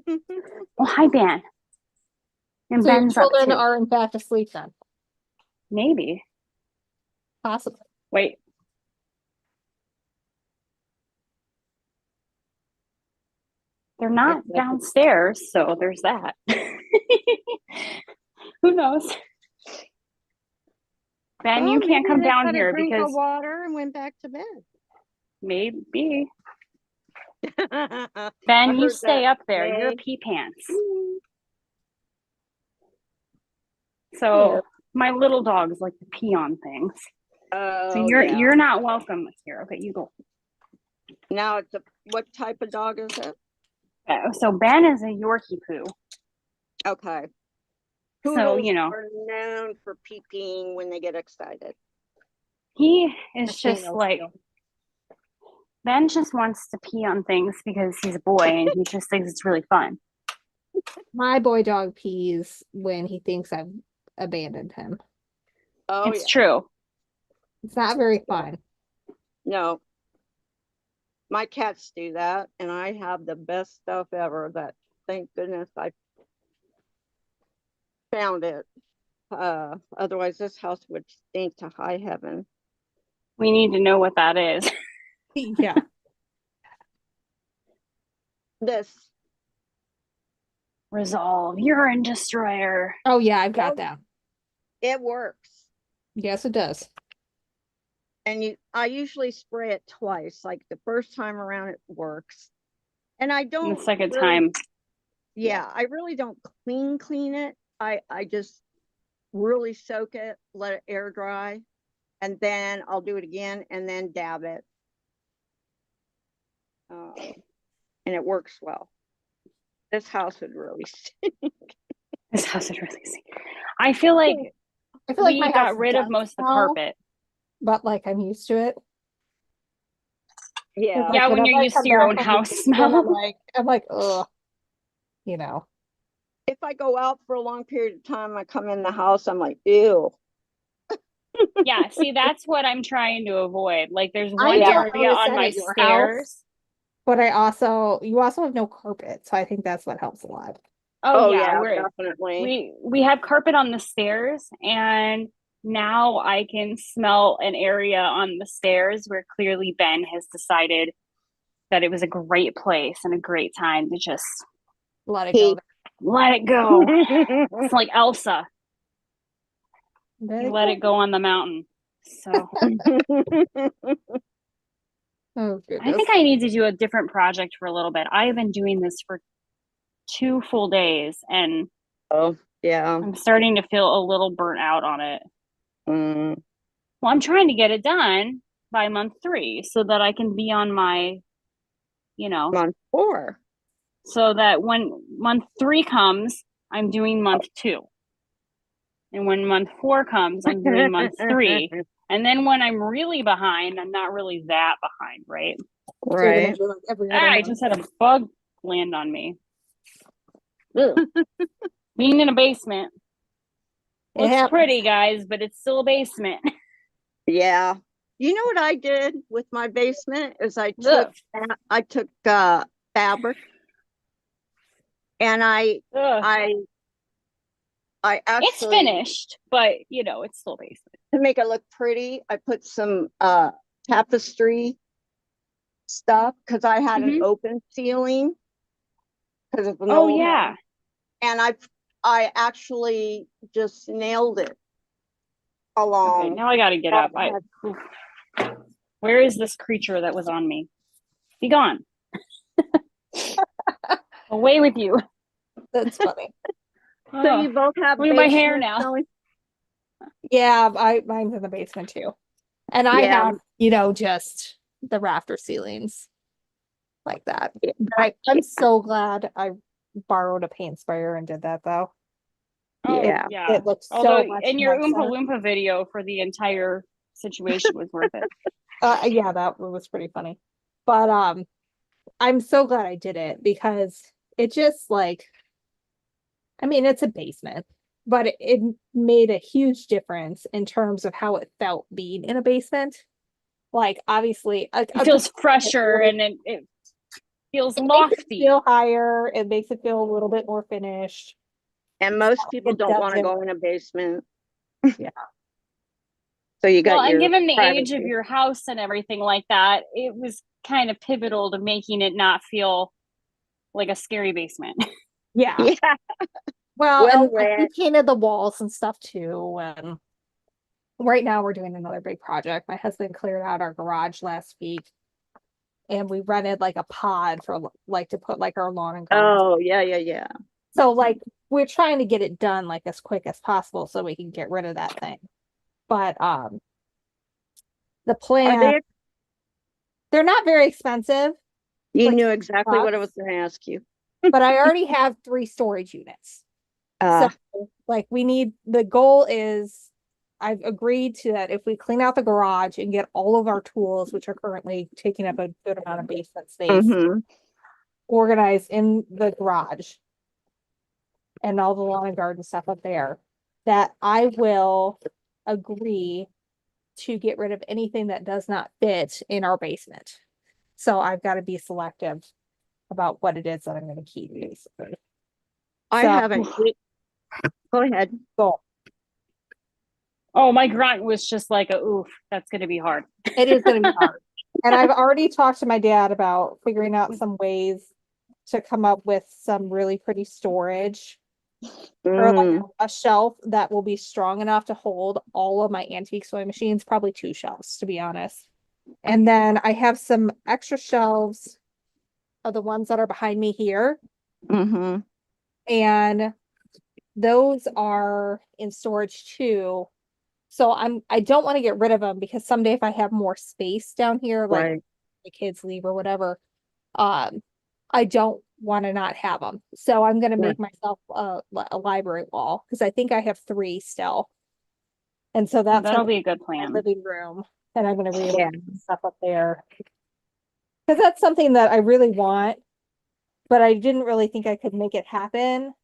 Well, hi, Ben. And So your Ben's up children too. are in fact asleep then, Maybe. possibly. Wait. They're not downstairs, so there's that. Who knows? Ben, you Oh, can't maybe come they down had a here drink of because water and went back to bed. maybe. I Ben, you heard stay that. up there. You're a May- pee pants. Mm. So my little dogs like to pee on things. Oh, So you're yeah. you're not welcome here. Okay, you go. Now it's what type of dog is it? So Ben is a Yorkie poo. Okay. So, Poodles you know. are known for peeing when they get excited. He is I've seen just those like too. Ben just wants to pee on things because he's a boy and he just thinks it's really fun. My boy dog pees when he thinks I've abandoned him. Oh, It's yeah. true. It's not very fun. No. My cats do that, and I have the best stuff ever that, thank goodness, I found it. Otherwise, this house would stink to high heaven. We need to know what that is. Yeah. This. Resolve urine destroyer. Oh yeah, I've got Oh. that. It works. Yes, it does. And I usually spray it twice. Like the first time around, it works. And I And don't. the second really- time, Yeah, I really don't clean it. I just really soak it, let it air dry, and then I'll do it again and then dab it. And it works well. This house would really stink. this house is really sick. I feel like I feel like we my house got rid of does most of the smell, carpet. but like I'm used to it. Yeah. Yeah, when whenever you're I used come to your back own from house vacation, smell. I'm like, ugh, you know. If I go out for a long period of time, I come in the house, I'm like, ew. Yeah, see, that's what I'm trying to avoid. Like, there's I one don't area notice on that my at your stairs. But you also have no carpet, so I think that's what helps a lot. Oh, yeah, definitely. we have carpet on the stairs, and now I can smell an area on the stairs where clearly Ben has decided that it was a great place and a great time to just Let it go. let it go. It's like Elsa. Very let it cool. go on the mountain. So Oh I goodness. think I need to do a different project for a little bit. I have been doing this for 2 full days and Oh, yeah. I'm starting to feel a little burnt out on it. Mm, Well, I'm trying to get it done by month 3 so that I can be on my, month 4. so that when month 3 comes, I'm doing month 2. And when month 4 comes, I'm doing month 3. And then when I'm really behind, I'm not really that behind, right? So you're gonna Right. do like every other I month. just had a bug land on me. Ugh. Being in a basement It looks happens. pretty, guys, but it's still a basement. Yeah. You know what I did with my basement is I Ugh. took fabric and Ugh. I It's actually, finished, but it's still basement. to make it look pretty, I put some tapestry stuff because I had an Mm-hmm. open ceiling because of the Oh mobile home. yeah. And I actually just nailed it Okay, along. now I gotta get up. Where is this creature that was on me? Be gone. Away with you. That's funny. So Oh, you both have look at my hair basements now. going? Yeah, mine's in the basement too. And I Yeah. have, just the rafter ceilings like that. But I'm so glad I borrowed a paint sprayer and did that though. Oh Yeah. yeah. It looks Although so much in your Oompa nicer. Loompa video for the entire situation was worth it. Yeah, that was pretty funny. But I'm so glad I did it because it just it's a basement, but it made a huge difference in terms of how it felt being in a basement. Like obviously It feels fresher and it feels it makes it lofty. feel higher. It makes it feel a little bit more finished. And most people It don't want to doesn't. go in a basement. Yeah. So you Well, got and your given the age of privacy. your house and everything like that, it was kind of pivotal to making it not feel like a scary basement. Yeah. Yeah. Well, Well and like, we read. painted the walls and stuff too. And right now we're doing another big project. My husband cleared out our garage last week and we rented like a pod for like to put like our lawn and garden. Oh, yeah, yeah, yeah. So like we're trying to get it done like as quick as possible so we can get rid of that thing. But the Are plan, they're not very expensive. It's you like knew exactly what I was $6, going to ask you. but I already have 3 storage units. So Uh, like the goal is I've agreed to that if we clean out the garage and get all of our tools, which are currently taking up a good amount of basement space, mhm. organized in the garage and all the lawn and garden stuff up there, that I will agree to get rid of anything that does not fit in our basement. So I've got to be selective about what it is that I'm going to keep, basically. I So, haven't. Go ahead. goal. Oh, my grunt was just like a oof, that's gonna be hard. It is going to be hard. And I've already talked to my dad about figuring out some ways to come up with some really pretty storage or like Mm, a shelf that will be strong enough to hold all of my antique sewing machines, probably 2 shelves, to be honest. And then I have some extra shelves of the ones that are behind me here. mhm. And those are in storage too. So I don't want to get rid of them because someday if I have more space down here, like Right. the kids leave or whatever, um, I don't want to not have them. So I'm gonna Right. make myself a library wall because I think I have 3 still. And so that's That'll gonna be a good be my plan. living room, and I'm gonna Yeah. rearrange stuff up there because that's something that I really want, but I didn't really think I could make it happen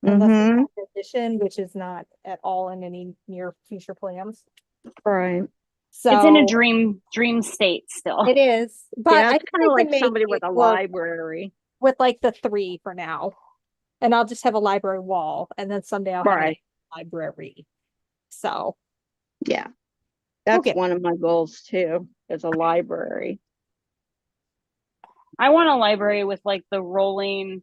unless we Mhm. have an addition, which is not at all in any near future plans. Right. It's in a So dream state still. it is, but Yeah, I it's think kind I of can like make somebody with it a work library. with like the 3 for now. And I'll just have a library wall, and then someday I'll have a Right. library. So Yeah. we'll That's get one of my goals too, is a library. I want a library with like the rolling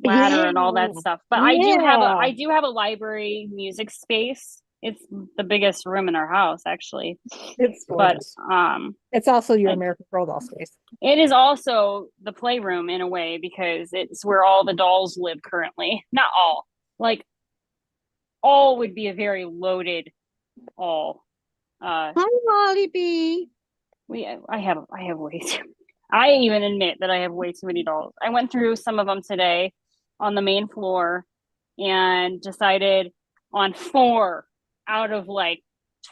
ladder Yeah. and all that stuff. But Yeah. I do have a library music space It's the biggest room in our house, actually. It's But gorgeous. It's also your like, American Girl doll space. it is also the playroom in a way because it's where all the dolls live currently. Not all. Like all would be a very loaded all. Hi, Molly B. I have way too. I even admit that I have way too many dolls. I went through some of them today on the main floor and decided on 4 out of like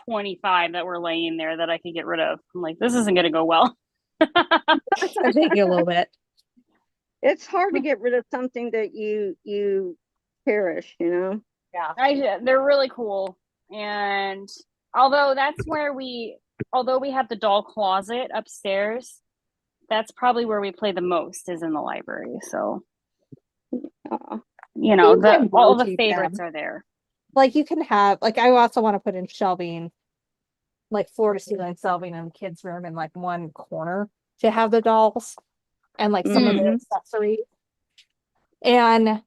25 that were laying there that I could get rid of. I'm like, this isn't going to go well. It's gonna take you a little bit. It's hard to get rid of something that you cherish, you know? Yeah. They're really cool. And although although we have the doll closet upstairs, that's probably where we play the most is in the library. So, Uh, you know, You can all the rotate favorites them. are there. Like you can have, like I also want to put in shelving, like floor to ceiling shelving in the kids' room in like one corner to have the dolls and like some of the mhm. accessories. And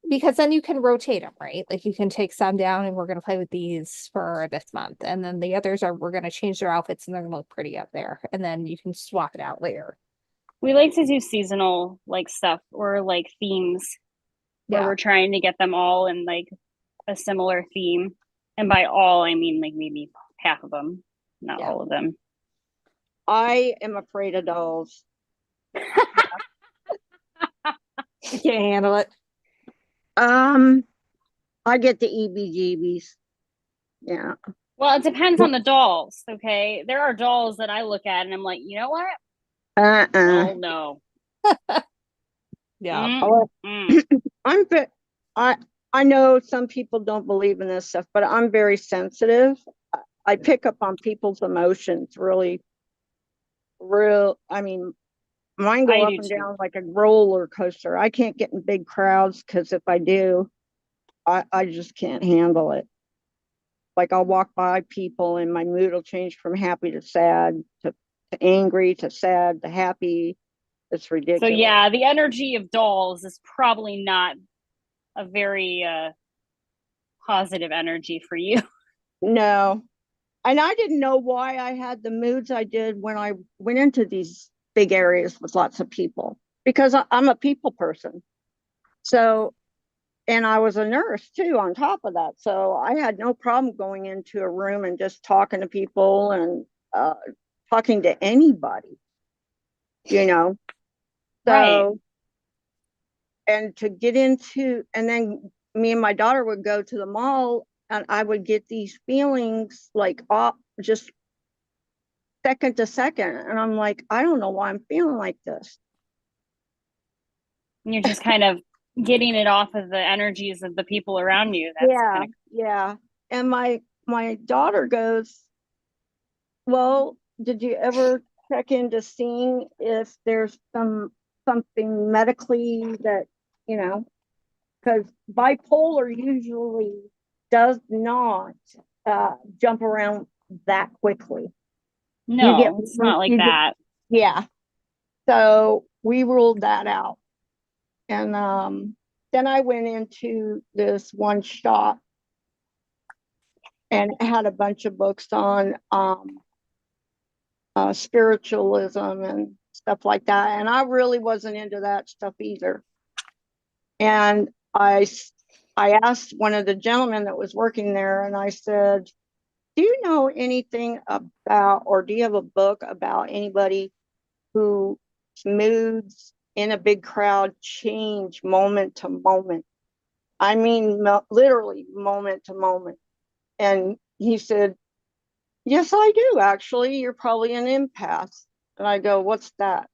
because then you can rotate them, right? Like you can take some down and we're going to play with these for this month. And then the others we're going to change their outfits and they're going to look pretty up there. And then you can swap it out later. We like to do seasonal like stuff or like themes where Yeah. we're trying to get them all in like a similar theme. And by all, I mean like maybe half of them, not Yeah. all of them. I am afraid of dolls. You can't handle it. I get the EBGBs. Yeah. Well, it depends on the dolls, okay? There are dolls that I look at and I'm like, you know what? Uh-uh. Oh no. Yeah. Oh, Mm. I'm I I know some people don't believe in this stuff, but I'm very sensitive. I pick up on people's emotions really I mean, mine go I up do and too. down like a roller coaster. I can't get in big crowds because if I do, I just can't handle it. Like I'll walk by people and my mood will change from happy to sad to angry to sad to happy. It's So ridiculous. yeah, the energy of dolls is probably not a very positive energy for you. No. And I didn't know why I had the moods I did when I went into these big areas with lots of people because I'm a people person. So, and I was a nurse too on top of that. So I had no problem going into a room and just talking to people and uh, talking to anybody, you know. Right. So, and to get into, and then me and my daughter would go to the mall and I would get these feelings like just second to second. And I'm like, I don't know why I'm feeling like this. And you're just kind of getting it off of the energies of the people around you. That's Yeah, kind of yeah. And my daughter goes, well, did you ever check into seeing if there's something medically that, you know, because bipolar usually does not jump around that quickly. You get, no, it's not like you get, that. yeah. So we ruled that out. And then I went into this one shop and it had a bunch of books on spiritualism and stuff like that. And I really wasn't into that stuff either. And I asked one of the gentlemen that was working there, and I said, "Do you know anything about, or do you have a book about anybody whose moods in a big crowd change moment to moment? I mean, literally moment to moment." And he said, "Yes, I do, actually. You're probably an empath." And I go, "What's that?"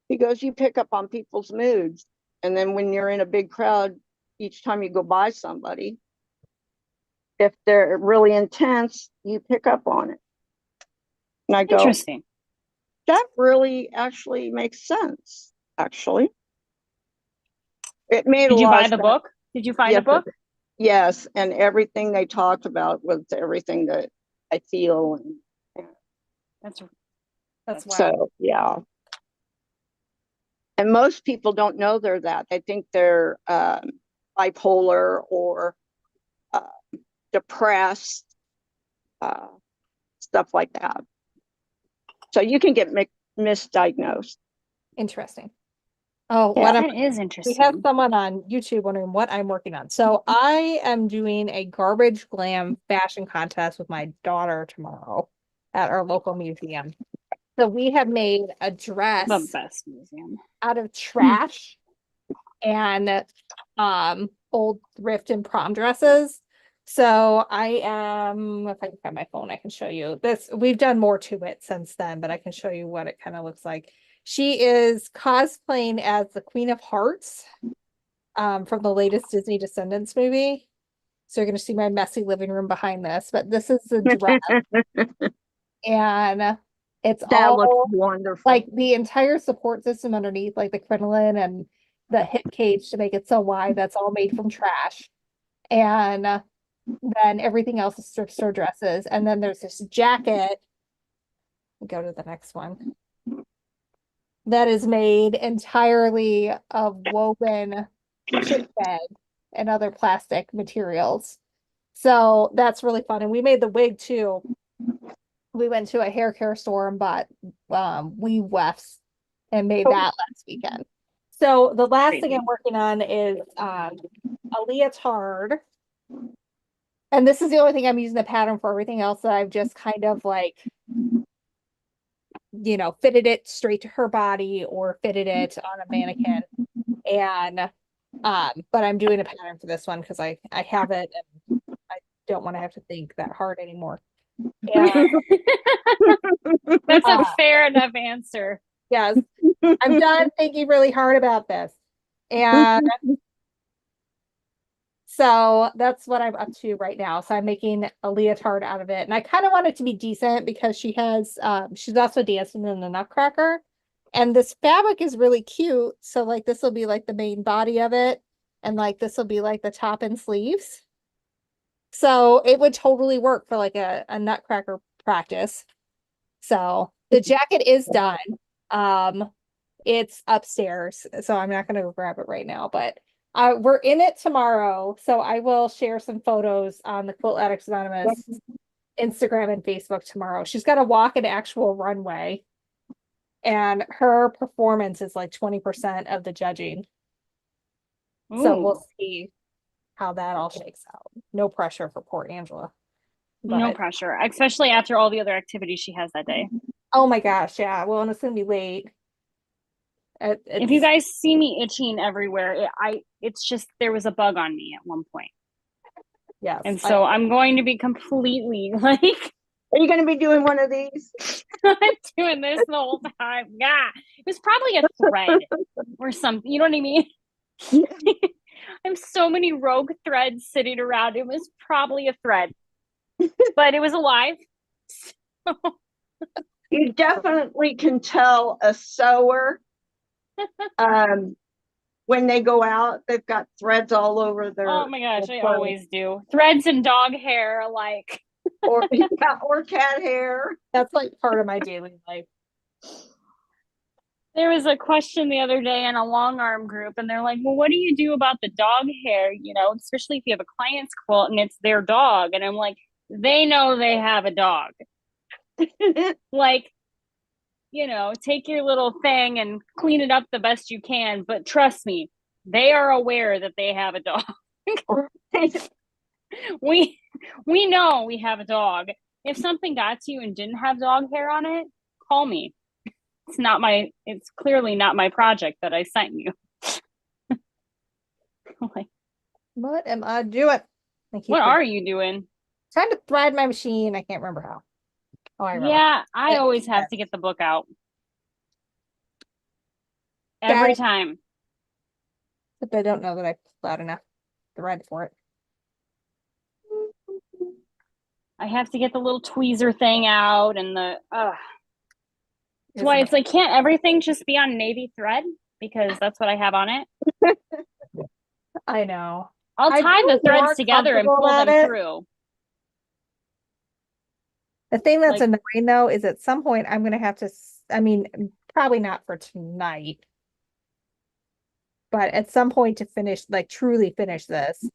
He goes, "You pick up on people's moods. And then when you're in a big crowd, each time you go by somebody, if they're really intense, you pick up on it." And I go, Interesting. "That really actually makes sense, actually." It made a Did you lot buy of the sense. book? Did you find the Yes, book? yes. And everything they talked about was everything that I feel. And That's That's wild. so, yeah. And most people don't know they're that. They think they're bipolar or depressed, stuff like that. So you can get misdiagnosed. Interesting. Oh, Yeah. That is we interesting. have someone on YouTube wondering what I'm working on. So I am doing a garbage glam fashion contest with my daughter tomorrow at our local museum. So we have made a dress The best museum. out of trash and old thrift and prom dresses. So I am, if I can find my phone, I can show you this. We've done more to it since then, but I can show you what it kind of looks like. She is cosplaying as the Queen of Hearts from the latest Disney Descendants movie. So you're going to see my messy living room behind this, but this is the dress. And it's That all looks wonderful. like the entire support system underneath, like the crinoline and the hip cage to make it so wide, that's all made from trash. And then everything else is thrift store dresses. And then there's this jacket. Go to the next one. That is made entirely of woven chip bag and other plastic materials. So that's really fun. And we made the wig too. We went to a hair care store and bought weave wefts and made that last weekend. So the last thing I'm working on is a leotard. And this is the only thing I'm using the pattern for. Everything else that I've just kind of like, you know, fitted it straight to her body or fitted it on a mannequin. And but I'm doing a pattern for this one because I have it and I don't want to have to think that hard anymore. And That's a fair enough answer. yes, I'm done thinking really hard about this. And so that's what I'm up to right now. So I'm making a leotard out of it. And I kind of want it to be decent because she has she's also dancing in the Nutcracker. And this fabric is really cute. So like this will be like the main body of it. And like this will be like the top and sleeves. So it would totally work for like a Nutcracker practice. So the jacket is done. It's upstairs, so I'm not gonna go grab it right now, but we're in it tomorrow. So I will share some photos on the Quilt Addicts Anonymous Instagram and Facebook tomorrow. She's got to walk an actual runway, and her performance is like 20% of the judging. So Ooh, we'll see how that all shakes out. No pressure for poor Angela. no But pressure, especially after all the other activities she has that day. oh my gosh, yeah. Well, and it's gonna be late. If you guys see me itching everywhere, it's just there was a bug on me at one point. yes, And so I'm going to be completely like, Are you going to be doing one of these? I'm doing this the whole time. Yeah, it was probably a thread or something. You know what I mean? I have so many rogue threads sitting around. It was probably a thread, but it was alive. You definitely can tell a sewer when they go out. They've got threads all over their. Oh my gosh, I always do. Threads and dog hair alike. or cat hair. that's like part of my daily life. There was a question the other day in a long arm group, and they're like, well, what do you do about the dog hair? You know, especially if you have a client's quilt and it's their dog. And I'm like, they know they have a dog. Like, you know, take your little thing and clean it up the best you can. But trust me, they are aware that they have a dog. we know we have a dog. If something got to you and didn't have dog hair on it, call me. It's clearly not my project that I sent you. Like, What am I doing? what are you doing? Trying to thread my machine. I can't remember how. Oh, I remember. Yeah, I always have to get the book out. Every time. But I don't know that I pulled out enough thread for it. I have to get the little tweezer thing out and the that's why it's like, can't everything just be on navy thread? Because that's what I have on it. I know. I'll tie the threads together and pull them through. The thing that's annoying though is at some point I'm gonna have to, I mean, probably not for tonight, but at some point to finish, like truly finish this.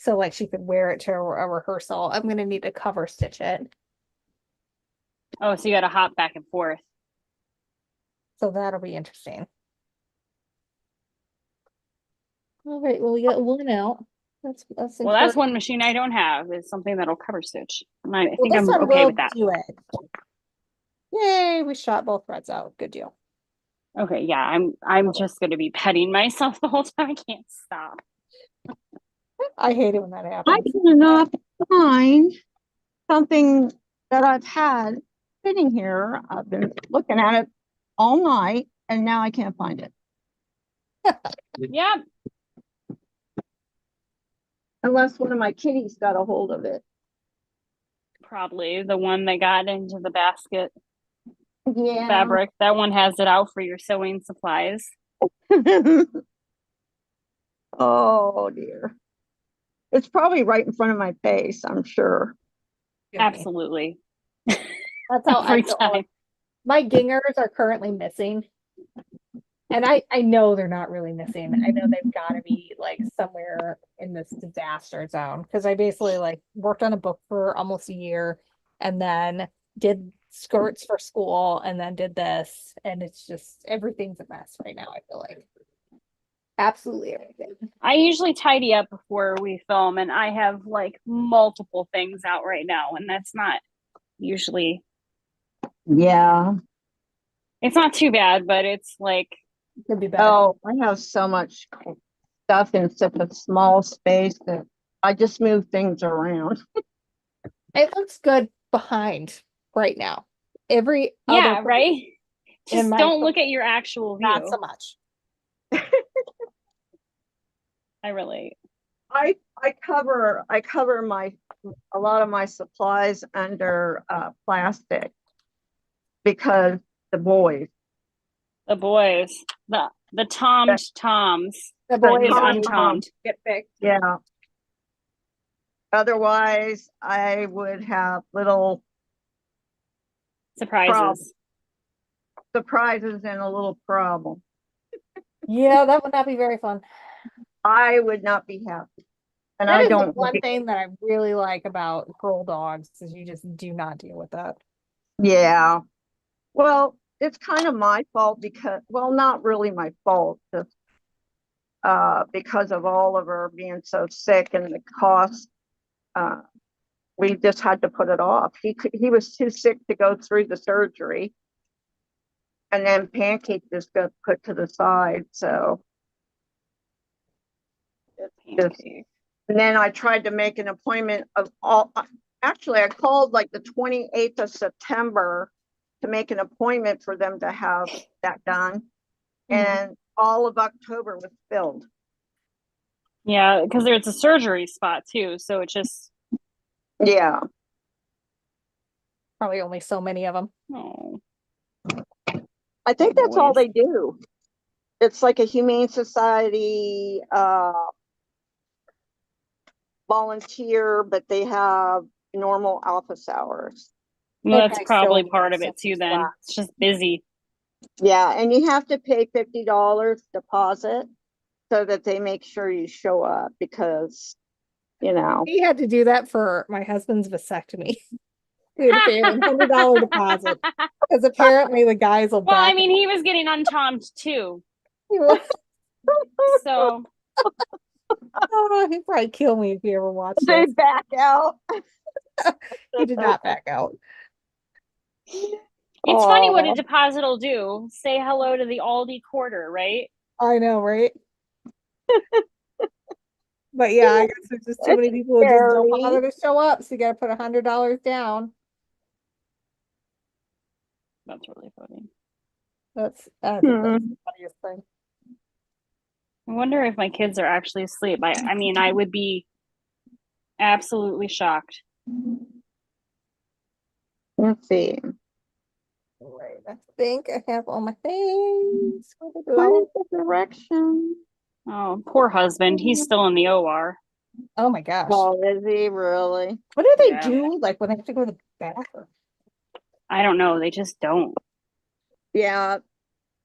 So like she could wear it to a rehearsal. I'm gonna need to cover stitch it. Oh, so you got to hop back and forth. So that'll be interesting. All right, well, we got one out. That's Well, that's encouraging. one machine I don't have is something that'll cover stitch. And I Well, think this I'm one okay will with that. do it. Yay, we shot both threads out. Good deal. Okay, yeah, I'm just gonna be petting myself the whole time. I can't stop. I hate it when that I happens. cannot find something that I've had sitting here. I've been looking at it all night and now I can't find it. Yep. Unless one of my kitties got a hold of it. Probably the one that got into the basket Yeah. fabric. That one has it out for your sewing supplies. Oh dear. It's probably right in front of my face, I'm sure. Absolutely. That's how I Every feel. time. My gingers are currently missing. And I know they're not really missing. I know they've got to be like somewhere in this disaster zone because I basically like worked on a book for almost a year and then did skirts for school and then did this. And it's just everything's a mess right now, I feel like. Absolutely everything. I usually tidy up before we film, and I have like multiple things out right now, and that's not usually, Yeah. it's not too bad, but it's like, Could be better. Oh, I have so much stuff in such a small space that I just move things around. It looks good behind right now. Every yeah, other right? Just my don't look at your actual not view. so much. I relate. I cover my a lot of my supplies under plastic because the boys. The boys, the Toms, The The boys need Tom untomed. get fixed. Yeah. Otherwise, I would have little Surprises. surprises and a little problem. Yeah, that would not be very fun. I would not be happy. And That I is the don't. one thing that I really like about girl dogs is you just do not deal with that. Yeah. Well, it's kind of my fault because, well, not really my fault, just because of all of her being so sick and the cost. Uh, we just had to put it off. He was too sick to go through the surgery, and then Pancake just got put to the side. So, just, Pancake. and then I tried to make an appointment of all. Actually, I called like the 28th of September to make an appointment for them to have that done. And all of October was filled. Yeah, because there's a surgery spot too, so it just, Yeah. Probably only so many of them. oh, I think that's all boys. they do. It's like a humane society volunteer, but they have normal office hours. Well, that's Okay, probably so part of so it too. Then spots. it's just busy. Yeah, and you have to pay $50 deposit so that they make sure you show up because, We had to do that for my husband's vasectomy. We had to pay a $100 deposit because apparently the guys will Well, I back mean, he was getting untomed too, it. so Oh, he'd probably kill me if he ever watched they this. back out. He did not back out. it's funny what a Oh, deposit will do. Say hello to the Aldi quarter, right? I know, right? But yeah, I guess there's just too many people who just don't scary. bother to show up, so you gotta put $100 down. That's really funny. That's I think that's Hmm. the funniest thing. I wonder if my kids are actually asleep. I mean, I would be absolutely shocked. Let's see. Right, I think I have all my things. Where to What go? is the direction? Oh, poor husband. He's still in the OR. Oh my gosh. Oh, is he really? What do they Yeah. do like when they have to go to the bathroom? I don't know. They just don't. Yeah.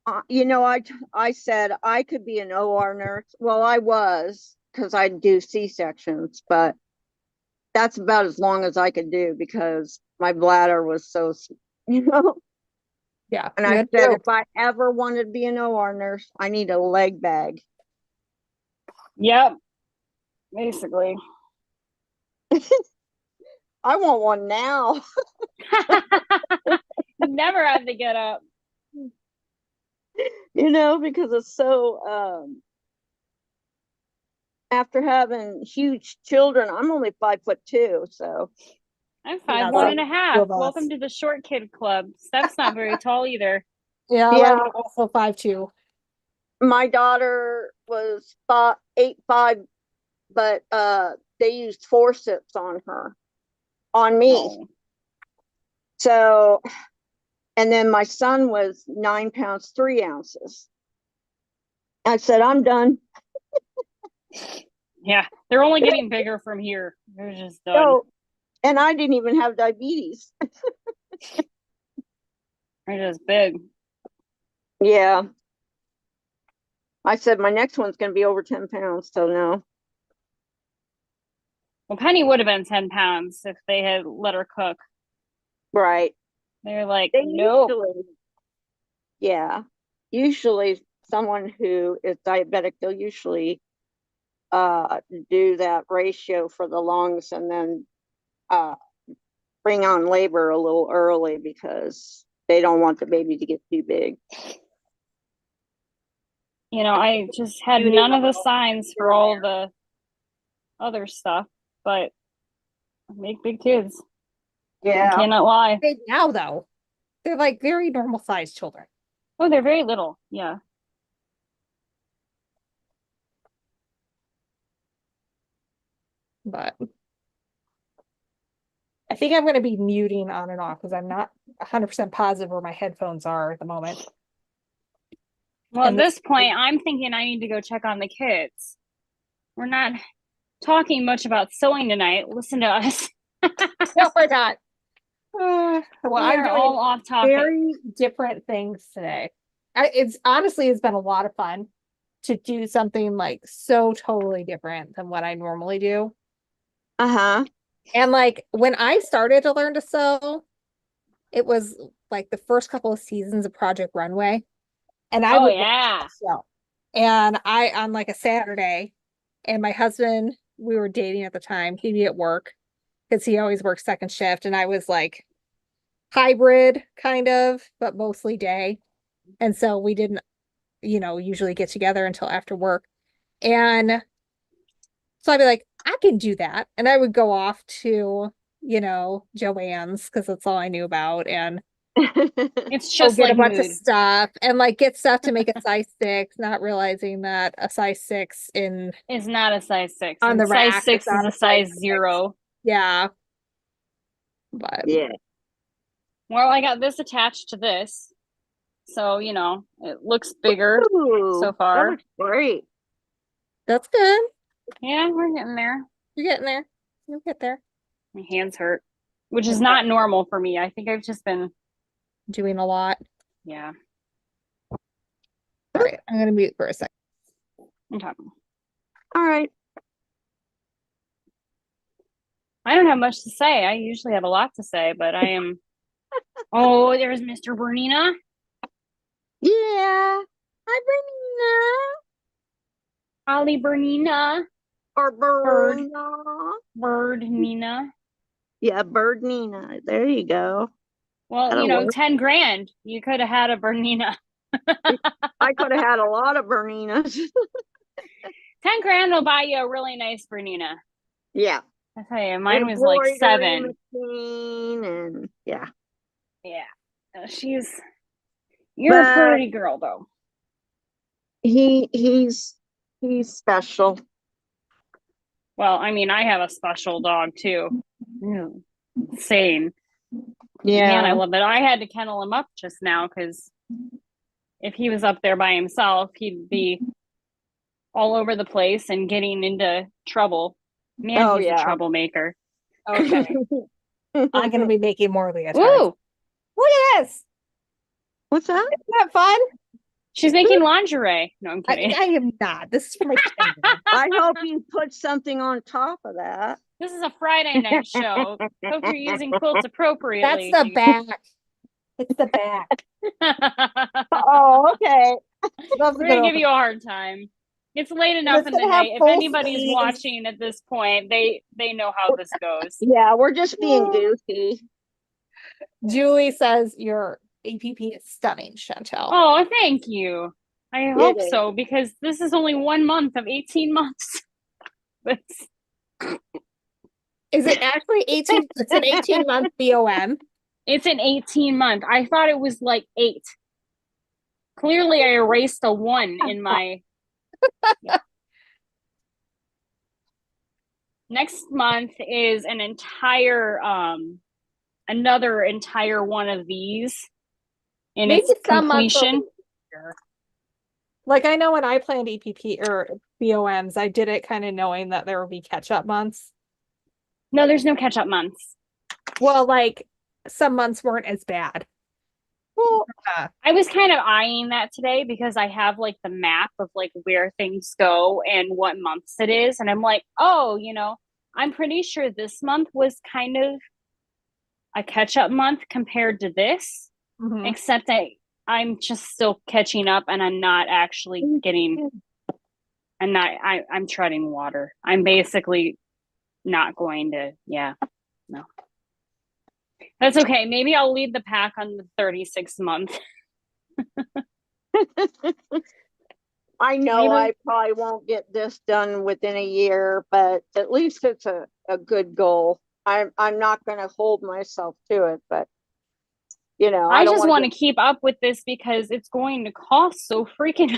I said I could be an OR nurse. Well, I was, because I do C-sections, but that's about as long as I could do because my bladder was so, you know. Yeah. And I said, if I ever wanted to be an OR nurse, I need a leg bag. Yep. Basically. I want one now. Never have to get up. You know, because it's so after having huge children, I'm only 5'2", so I'm Yeah, 5'1.5". of us. Welcome to the short kid club. Steph's not very tall either. Yeah, Yeah. I'm also 5'2". my daughter was 8'5", but they used forceps on her, on me. Oh. So, and then my son was 9 pounds 3 ounces. I said, I'm done. Yeah, they're only getting bigger from here. They're just done. So, and I didn't even have diabetes. They're just big. Yeah. I said my next one's going to be over 10 pounds. So no. Well, Penny would have been 10 pounds if they had let her cook. Right. They're like, They nope. Usually someone who is diabetic, they'll usually do that ratio for the lungs and then bring on labor a little early because they don't want the baby to get too big. You know, I just had none of the signs for all the other stuff, but I make big kids. Yeah. I cannot lie. Now though, they're like very normal sized children. Oh, they're very little. Yeah. But I think I'm going to be muting on and off because I'm not 100% positive where my headphones are at the moment. Well, And at this point, I'm thinking I need to go check on the kids. We're not talking much about sewing tonight. Listen to us. No, we're not. Well, I'm We're doing all off topic. very different things today. It's honestly, it's been a lot of fun to do something like so totally different than what I normally do. Uh-huh. And like when I started to learn to sew, it was like the first couple of seasons of Project Runway. And I would sew. And I on like a Saturday, and my husband, we were dating at the time, he'd be at work because he always works second shift. And I was like hybrid kind of, but mostly day. And so we didn't, usually get together until after work. And so I'd be like, I can do that. And I would go off to, Joann's because that's all I knew about. And It's just get like a bunch mood. of stuff and like get stuff to make a size 6, not realizing that a size 6 is not a size 6. On the size rack, 6 is a size 0. Yeah. But yeah. Well, I got this attached to this. So, it looks bigger. Ooh, so far. That looks great. That's good. Yeah, we're getting there. You're getting there. You'll get there. My hands hurt, which is not normal for me. I think I've just been doing a lot. Yeah. All right. I'm going to mute for a second. Okay. All right. I don't have much to say. I usually have a lot to say, but I am. Oh, there's Mr. Bernina. Yeah. Hi, Bernina. Ollie Bernina. Or Bernina. Bird Nina. Yeah, Bird Nina. There you go. Well, That'll work. 10 grand. You could have had a Bernina. I could have had a lot of Berninas. 10 grand will buy you a really nice Bernina. Yeah. I tell you, mine was like 7. And yeah. Yeah. You're a pretty girl though. He's special. Well, I mean, I have a special dog too. Insane. Yeah. Man, I love it. I had to kennel him up just now because if he was up there by himself, he'd be all over the place and getting into trouble. Man, he's a troublemaker. Okay. I'm going to be making more leotards. Ooh! Look at this. What's that? Isn't that fun? She's making lingerie. No, I'm kidding. I am not. This is for my children. I hope you put something on top of that. This is a Friday night show. Hope you're using quilts That's appropriately. the back. It's the back. Oh, okay. Love the We're good gonna give old- you a hard time. It's late enough It's in the gonna have night. If full anybody's sleeves. watching at this point, they know how this goes. Yeah, we're just being goofy. Julie says your APP is stunning, Chantel. Oh, thank you. I hope is. so, because this is only 1 month of 18 months. That's Is it actually 18? It's an 18-month BOM. it's an 18 month. I thought it was like 8. Clearly, I erased a 1 in my. Yeah. Next month is an entire another entire one of these in Maybe its some months will completion. be easier. Like I know when I planned EPP or BOMs, I did it kind of knowing that there would be catch-up months. No, there's no catch-up months. Well, like some months weren't as bad. Well, I was kind of eyeing that today because I have like the map of like where things go and what months it is. And I'm like, oh, I'm pretty sure this month was kind of a catch-up month compared to this, Mhm. except I'm just still catching up and I'm not actually getting, I'm treading water. I'm basically not going to, no. That's okay. Maybe I'll lead the pack on the 36th month. I know Maybe. I probably won't get this done within a year, but at least it's a good goal. I'm not going to hold myself to it, but I don't just want to get... keep up with this because it's going to cost so freaking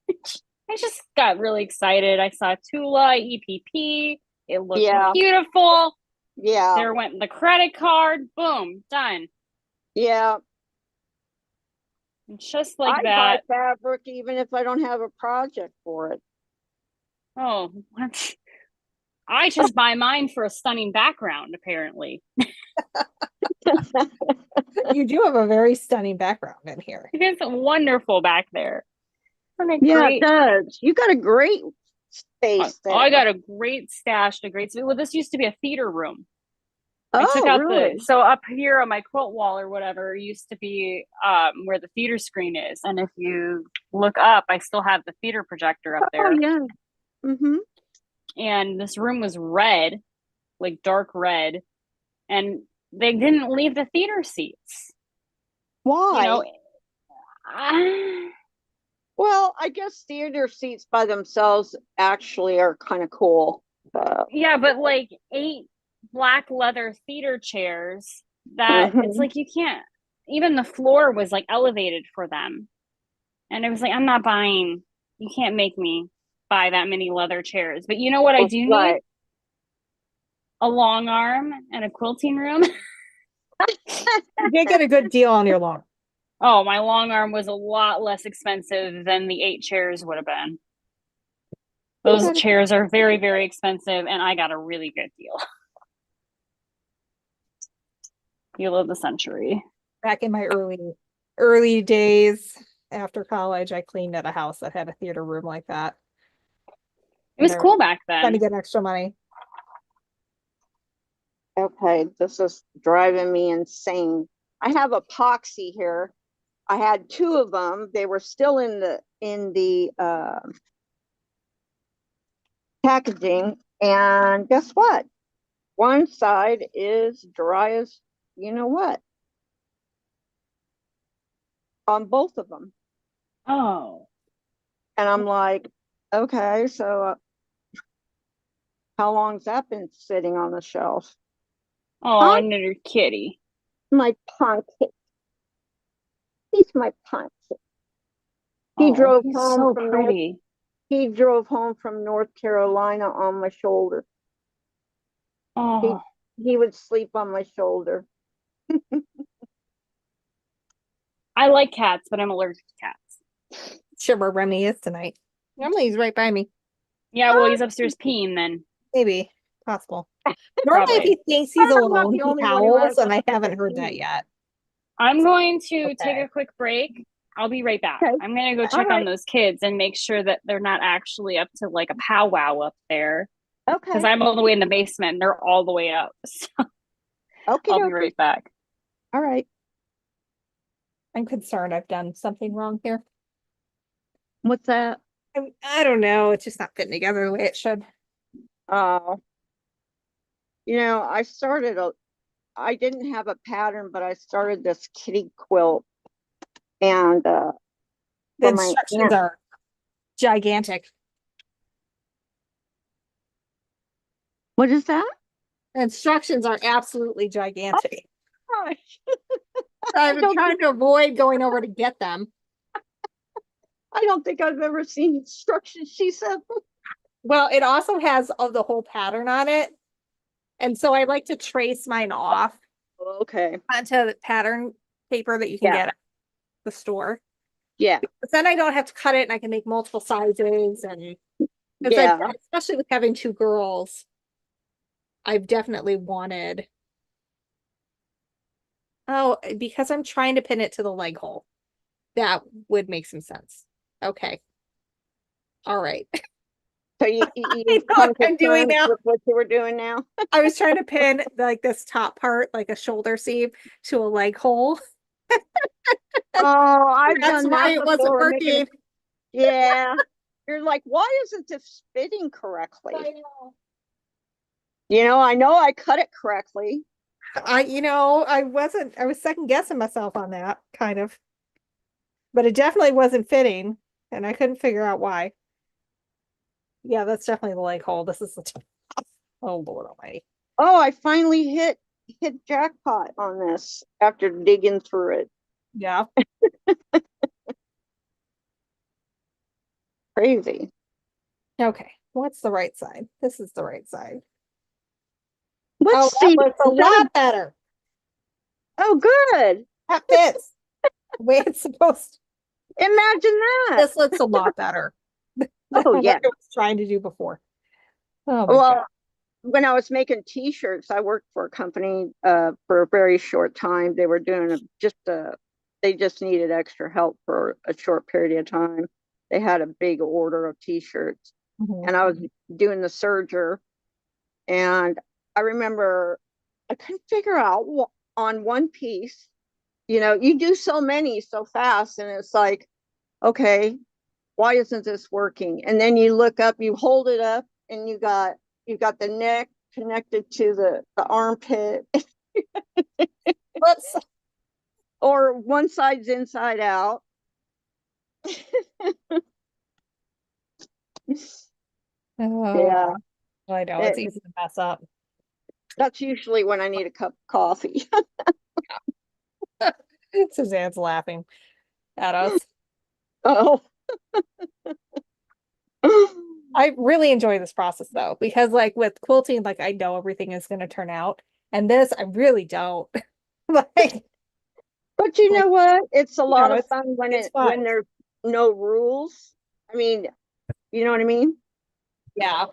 much. I just got really excited. I saw Tula EPP. It looked beautiful. Yeah. There went the credit card. Boom, done. Yeah. Just like I that. buy fabric even if I don't have a project for it. Oh, what? I just buy mine for a stunning background, apparently. You do have a very stunning background in here. It is wonderful back there. Yeah, great? it does. You got a great space there. I got a great stash, well, this used to be a theater room. I took Oh, out really? so up here on my quilt wall or whatever used to be where the theater screen is. And if you look up, I still have the theater projector up there. Oh, yeah. Mm-hmm. And this room was red, like dark red. And they didn't leave the theater seats. Why? I Well, I guess theater seats by themselves actually are kind of cool. yeah, but like 8 black leather theater chairs that it's like you can't, even the floor was like elevated for them. And it was like, I'm not buying, you can't make me buy that many leather chairs. But you know what I do need? A long arm and a quilting room. You did get a good deal on your long. Oh, my long arm was a lot less expensive than the 8 chairs would have been. Those chairs are very, very expensive, and I got a really good deal. Deal of the century. Back in my early days after college, I cleaned at a house that had a theater room like that. It was cool back then. Trying to get extra money. Okay, this is driving me insane. I have epoxy here. I had 2 of them. They were still in the packaging, and guess what? One side is dry as you know what on both of them. Oh. And I'm like, okay, so how long's that been sitting on the shelf? Oh, little kitty. My pancake. He's my pancake. He drove home from pretty. He drove home from North Carolina on my shoulder. Oh. He would sleep on my shoulder. I like cats, but I'm allergic to cats. Sure where Remy is tonight. Normally he's right by me. Yeah, well, he's upstairs peeing then. Maybe. Possible. Normally if he thinks he's alone, he howls, and I haven't heard that yet. I'm going to take a quick break. I'll be right back. Okay. I'm gonna go All check on right. those kids and make sure that they're not actually up to like a powwow up there. Because Okay. I'm all the way in the basement and they're all the way up. So Okay. I'll be right back. All right. I'm concerned I've done something wrong here. What's that? I don't know. It's just not fitting together the way it should. Oh, I didn't have a pattern, but I started this kitty quilt and The for my instructions aunt. are gigantic. What is that? The instructions are absolutely gigantic. Gosh, I've been don't trying to avoid going over to get them. I don't think I've ever seen instructions. She said, Well, it also has the whole pattern on it. And so I like to trace mine off okay. onto the pattern paper that you can Yeah. get at the store. Yeah. But then I don't have to cut it and I can make multiple sizes. And Yeah. especially with having two girls, I've definitely wanted. Oh, because I'm trying to pin it to the leg hole. That would make some sense. Okay. All right. So you know come what to I'm doing terms now. with what you were doing now? I was trying to pin like this top part, like a shoulder seam, to a leg hole. Oh, I've That's done why that it wasn't before. Making working. yeah. You're like, why isn't this fitting correctly? I know. I know I cut it correctly. I was second guessing myself on that kind of, but it definitely wasn't fitting and I couldn't figure out why. Yeah, that's definitely the leg hole. This is the top. Oh, Lord Almighty. Oh, I finally hit jackpot on this after digging through it. Yeah. Crazy. Okay. What's the right side? This is the right side. Let's Oh, see. that looks a lot better. Oh, good. That fits the way it's supposed to. Imagine that. This looks a lot better than Oh, yeah. what I was trying to do before. Oh my Well, God. when I was making t-shirts, I worked for a company for a very short time. They were doing they just needed extra help for a short period of time. They had a big order of t-shirts, Mhm. and I was doing the serger, and I remember I couldn't figure out on one piece. You do so many so fast, and it's like, okay, why isn't this working? And then you look up, you hold it up, and you got the neck connected to the armpit, Whoops. or one side's inside out. Oh, Yeah, I know it's easy to mess up. that's usually when I need a cup of coffee. Suzanne's laughing at us. Oh. I really enjoy this process though, because like with quilting, like I know everything is going to turn out, and this I really don't. Like, But you know what? It's a lot of it's fun it's when fun. there's no rules. I mean, you know what I mean? Yeah,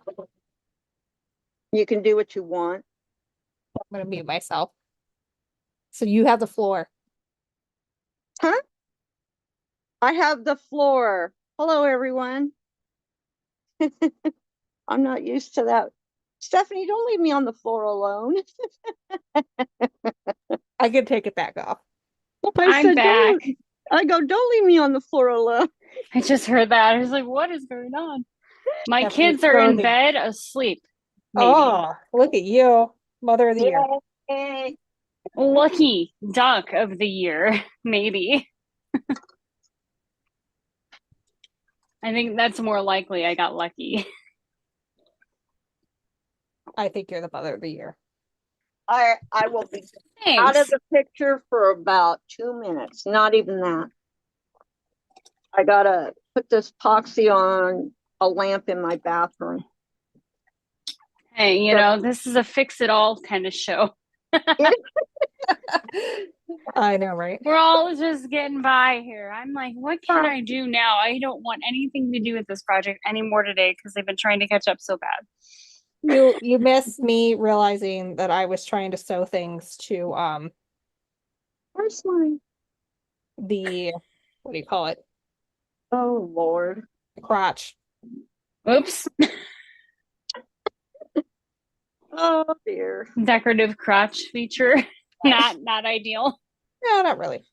You can do what you want. I'm gonna mute myself. So you have the floor. Huh? I have the floor. Hello, everyone. I'm not used to that. Stephanie, don't leave me on the floor alone. I can take it back off. I'm back. Don't leave me on the floor alone. I just heard that. I was like, what is going on? My Definitely kids are in clothing. bed asleep. Maybe. Oh, look at you, mother of the year. Yay. Lucky duck of the year, maybe. I think that's more likely I got lucky. I think you're the mother of the year. I will be out of Thanks. the picture for about 2 minutes. Not even that. I gotta put this epoxy on a lamp in my bathroom. Hey, this is a fix-it-all kind of show. I know, right? We're all just getting by here. I'm like, what can I do now? I don't want anything to do with this project anymore today because they've been trying to catch up so bad. You missed me realizing that I was trying to sew things to Where's mine? the what do you call it? Oh, Lord. The crotch. Oops. Oh, dear. Decorative crotch feature. Not ideal. No, not really.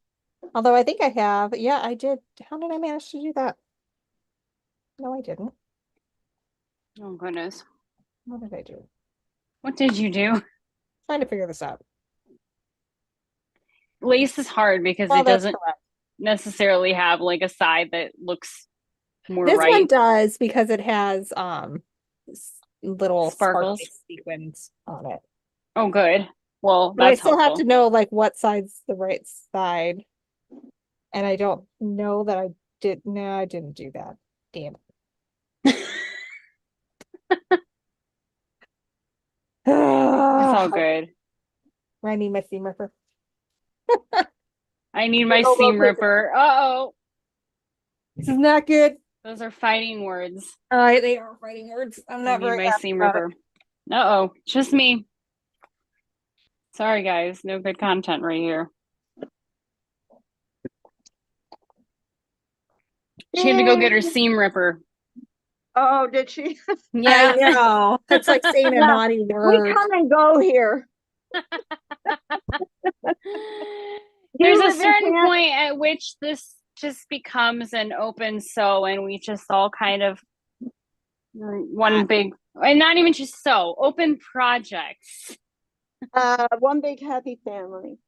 Although I think I have. Yeah, I did. How did I manage to do that? No, I didn't. Oh goodness. What did I do? What did you do? Trying to figure this out. Lace is hard because Oh, it that's doesn't correct. necessarily have like a side that looks more This one right. does because it has little Sparkles. sparkly sequins on it. Oh, good. Well, But I that's still have helpful. to know like what side's the right side. And I don't know that I did. No, I didn't do that. Damn. It's I all good. need my seam ripper. I need my Oh, seam okay. ripper. Uh-oh. This is not good. Those are fighting words. All right, they are fighting words. I'm I not need very my happy seam about it. ripper. Uh-oh. Just me. Sorry, guys. No good content right here. She had to go get her seam ripper. Oh, did she? Yeah. I know. That's like saying a Yeah, naughty we word. come and go here. There's You a live in certain Can- point at which this just becomes an open sew and we just all kind of one big, and not even just sew, open projects. one big happy family.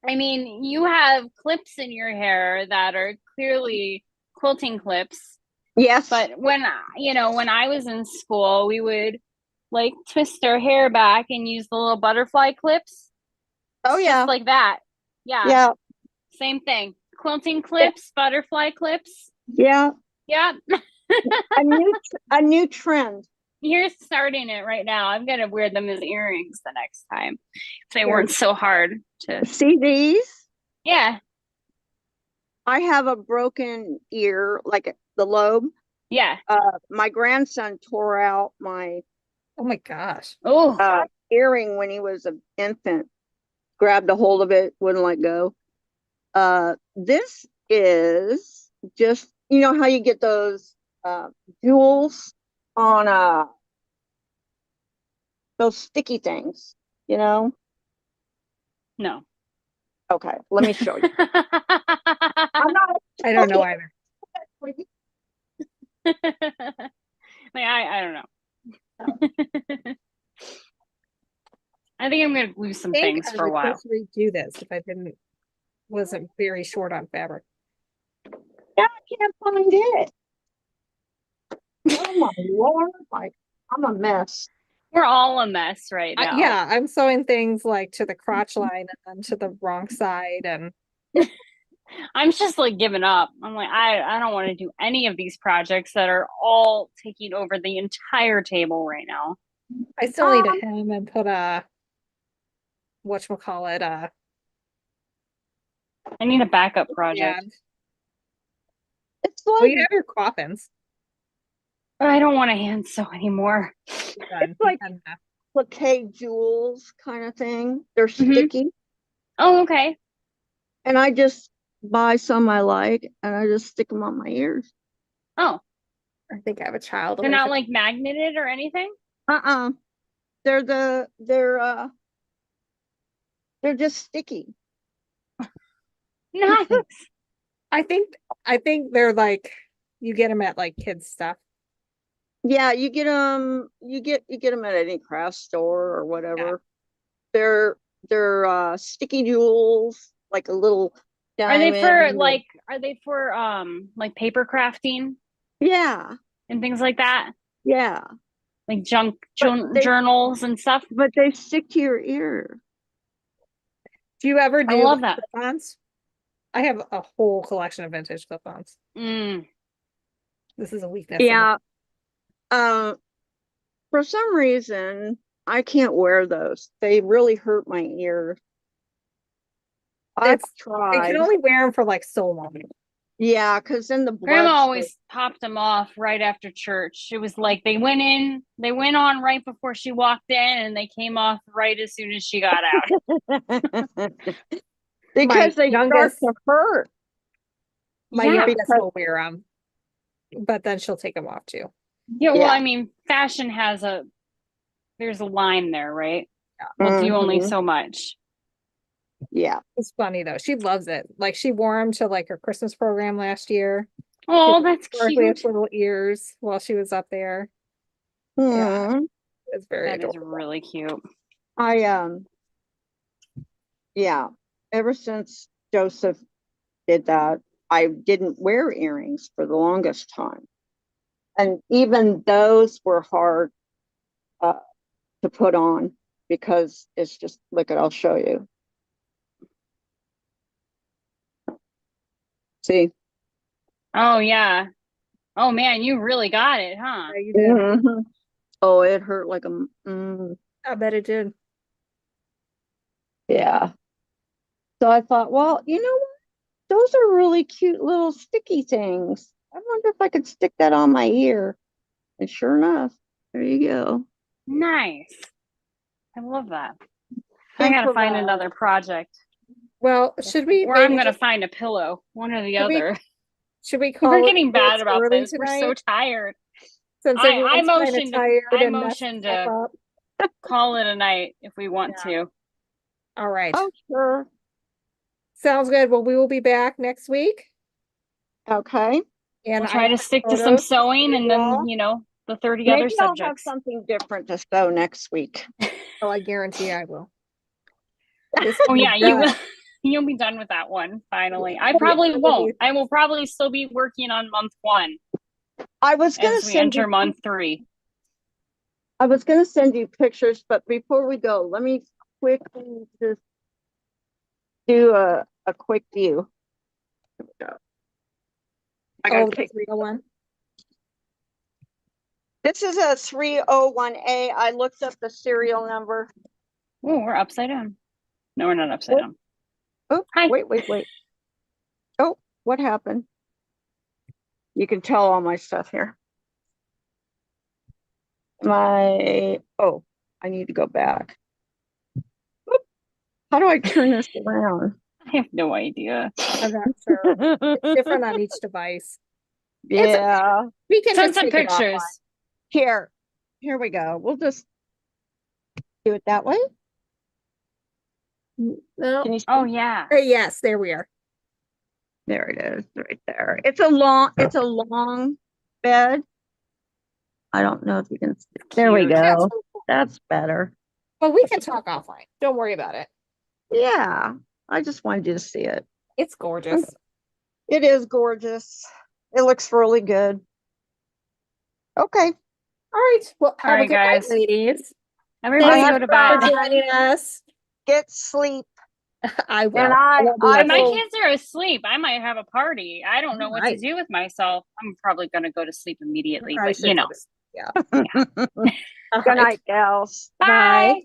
I mean, you have clips in your hair that are clearly quilting clips, Yes. but when I was in school, we would like twist our hair back and use the little butterfly clips. Oh, It's yeah. just like that. Yeah. Yeah. Same thing. Quilting clips, butterfly clips. Yeah. Yeah. A new trend. You're starting it right now. I'm gonna wear them as earrings the next time. If they Here. weren't so hard to. See these? Yeah. I have a broken ear, like the lobe. Yeah. My grandson tore out my Oh my gosh. Oh. earring when he was an infant. Grabbed a hold of it, wouldn't let go. This is just, you know how you get those jewels on those sticky things, you know? No. Okay, let me show you. I'm not. I don't know either. Like I don't know. I think I'm gonna lose some I think things I for a would while. just redo this if I wasn't very short on fabric. Yeah, I can't find it. Oh my Lord, like I'm a mess. We're all a mess right now. Yeah, I'm sewing things like to the crotch line and then to the wrong side, and I'm just like giving up. I'm like, I don't want to do any of these projects that are all taking over the entire table right now. I still need to hem and put a whatchamacallit, I need a backup project. and It's well, like you have your coffins. I don't want to hand sew anymore. Done. like Done now. plaqué jewels kind of thing. They're Mhm. sticky, Oh, okay. and I just buy some I like, and I just stick them on my ears. Oh, I think I have a child. they're not like magneted or anything? They're they're just sticky. Nice. I think they're like you get them at like kids stuff. Yeah, you get them. You get them at any craft store or whatever. They're sticky jewels, like a little Are they diamond. for like paper crafting Yeah, and things like that? yeah. Like But they journals and stuff? but they stick to your ear. Do you ever I do love like that. clip-ons? I have a whole collection of vintage clip-ons. Mm. This is a weakness. of Yeah. For some reason, I can't wear those. They really hurt my ear. I've It's I tried. can only wear them for like so long. Yeah, because then the blood. Grandma always popped them off right after church. It was like they went on right before she walked in and they came off right as soon as she got out. because they start youngest- to hurt. My Yeah. youngest Because- will wear them, but then she'll take them off too. Yeah, well, Yeah. I mean, fashion has there's a line there, right? We'll do only Mhm. so much. Yeah. It's funny though. She loves it. Like she wore them to like her Christmas program last year. Oh, that's With cute. little ears while she was up there. Yeah. Mhm. It's very That is adorable. really cute. Yeah, ever since Joseph did that, I didn't wear earrings for the longest time. And even those were hard to put on because it's just, look at, I'll show you. See? Oh yeah. Oh man, you really got it, huh? Yeah, you did. Mhm. Oh, it hurt like a, I bet it did. yeah. So I thought, well, you know what? Those are really cute little sticky things. I wonder if I could stick that on my ear. And sure enough, there you go. Nice. I love that. I gotta find Improvise. another project. Well, should we Or I'm maybe gonna just- find a pillow. One or the Should we other. should we call We're it getting bad quits about early this. We're so tonight? tired. Since I everyone's kind of motioned to- tired I and messed motioned stuff to- up. Call it a night if we want to. All right. Oh, sure. Sounds good. Well, we will be back next week. Okay. And We'll try to have stick to some photos sewing and y'all. then, the 30 other Maybe I'll have subjects. something different to sew next week. Oh, I guarantee I will. Oh yeah, you will. You'll be done with that one finally. I probably won't. I will probably still be working on month 1 I was gonna as we send enter you, month 3. I was gonna send you pictures, but before we go, let me quickly just do a quick view. Here we go. I Oh, gotta take, 301. this is a 301A. I looked up the serial number. Oh, we're upside down. No, we're not upside down. Oh, Hi. wait. Oh, what happened? You can tell all my stuff here. Oh, I need to go back. Oop. How do I turn this around? I have no idea. I'm not sure. It's different on each device. Yeah. We can Send just some take it offline. pictures. Here we go. We'll just do it that way. No. Can you see? Oh yeah. Yes, there we are. There it is, right there. It's a long bed. I don't know if you can see. There we Cute. go. That's better. But we can talk offline. Don't worry about it. Yeah. I just wanted you to see it. It's gorgeous. It is gorgeous. It looks really good. Okay. All right. Well, have a right, good night, guys. ladies. Everybody Thanks go to for bed. joining us. Get sleep. I will. And I If my will- kids are asleep, I might have a party. I don't know what to Alright. do with myself. I'm probably gonna go to sleep immediately, I but should do this. Yeah. All Good right. night, gals. Bye.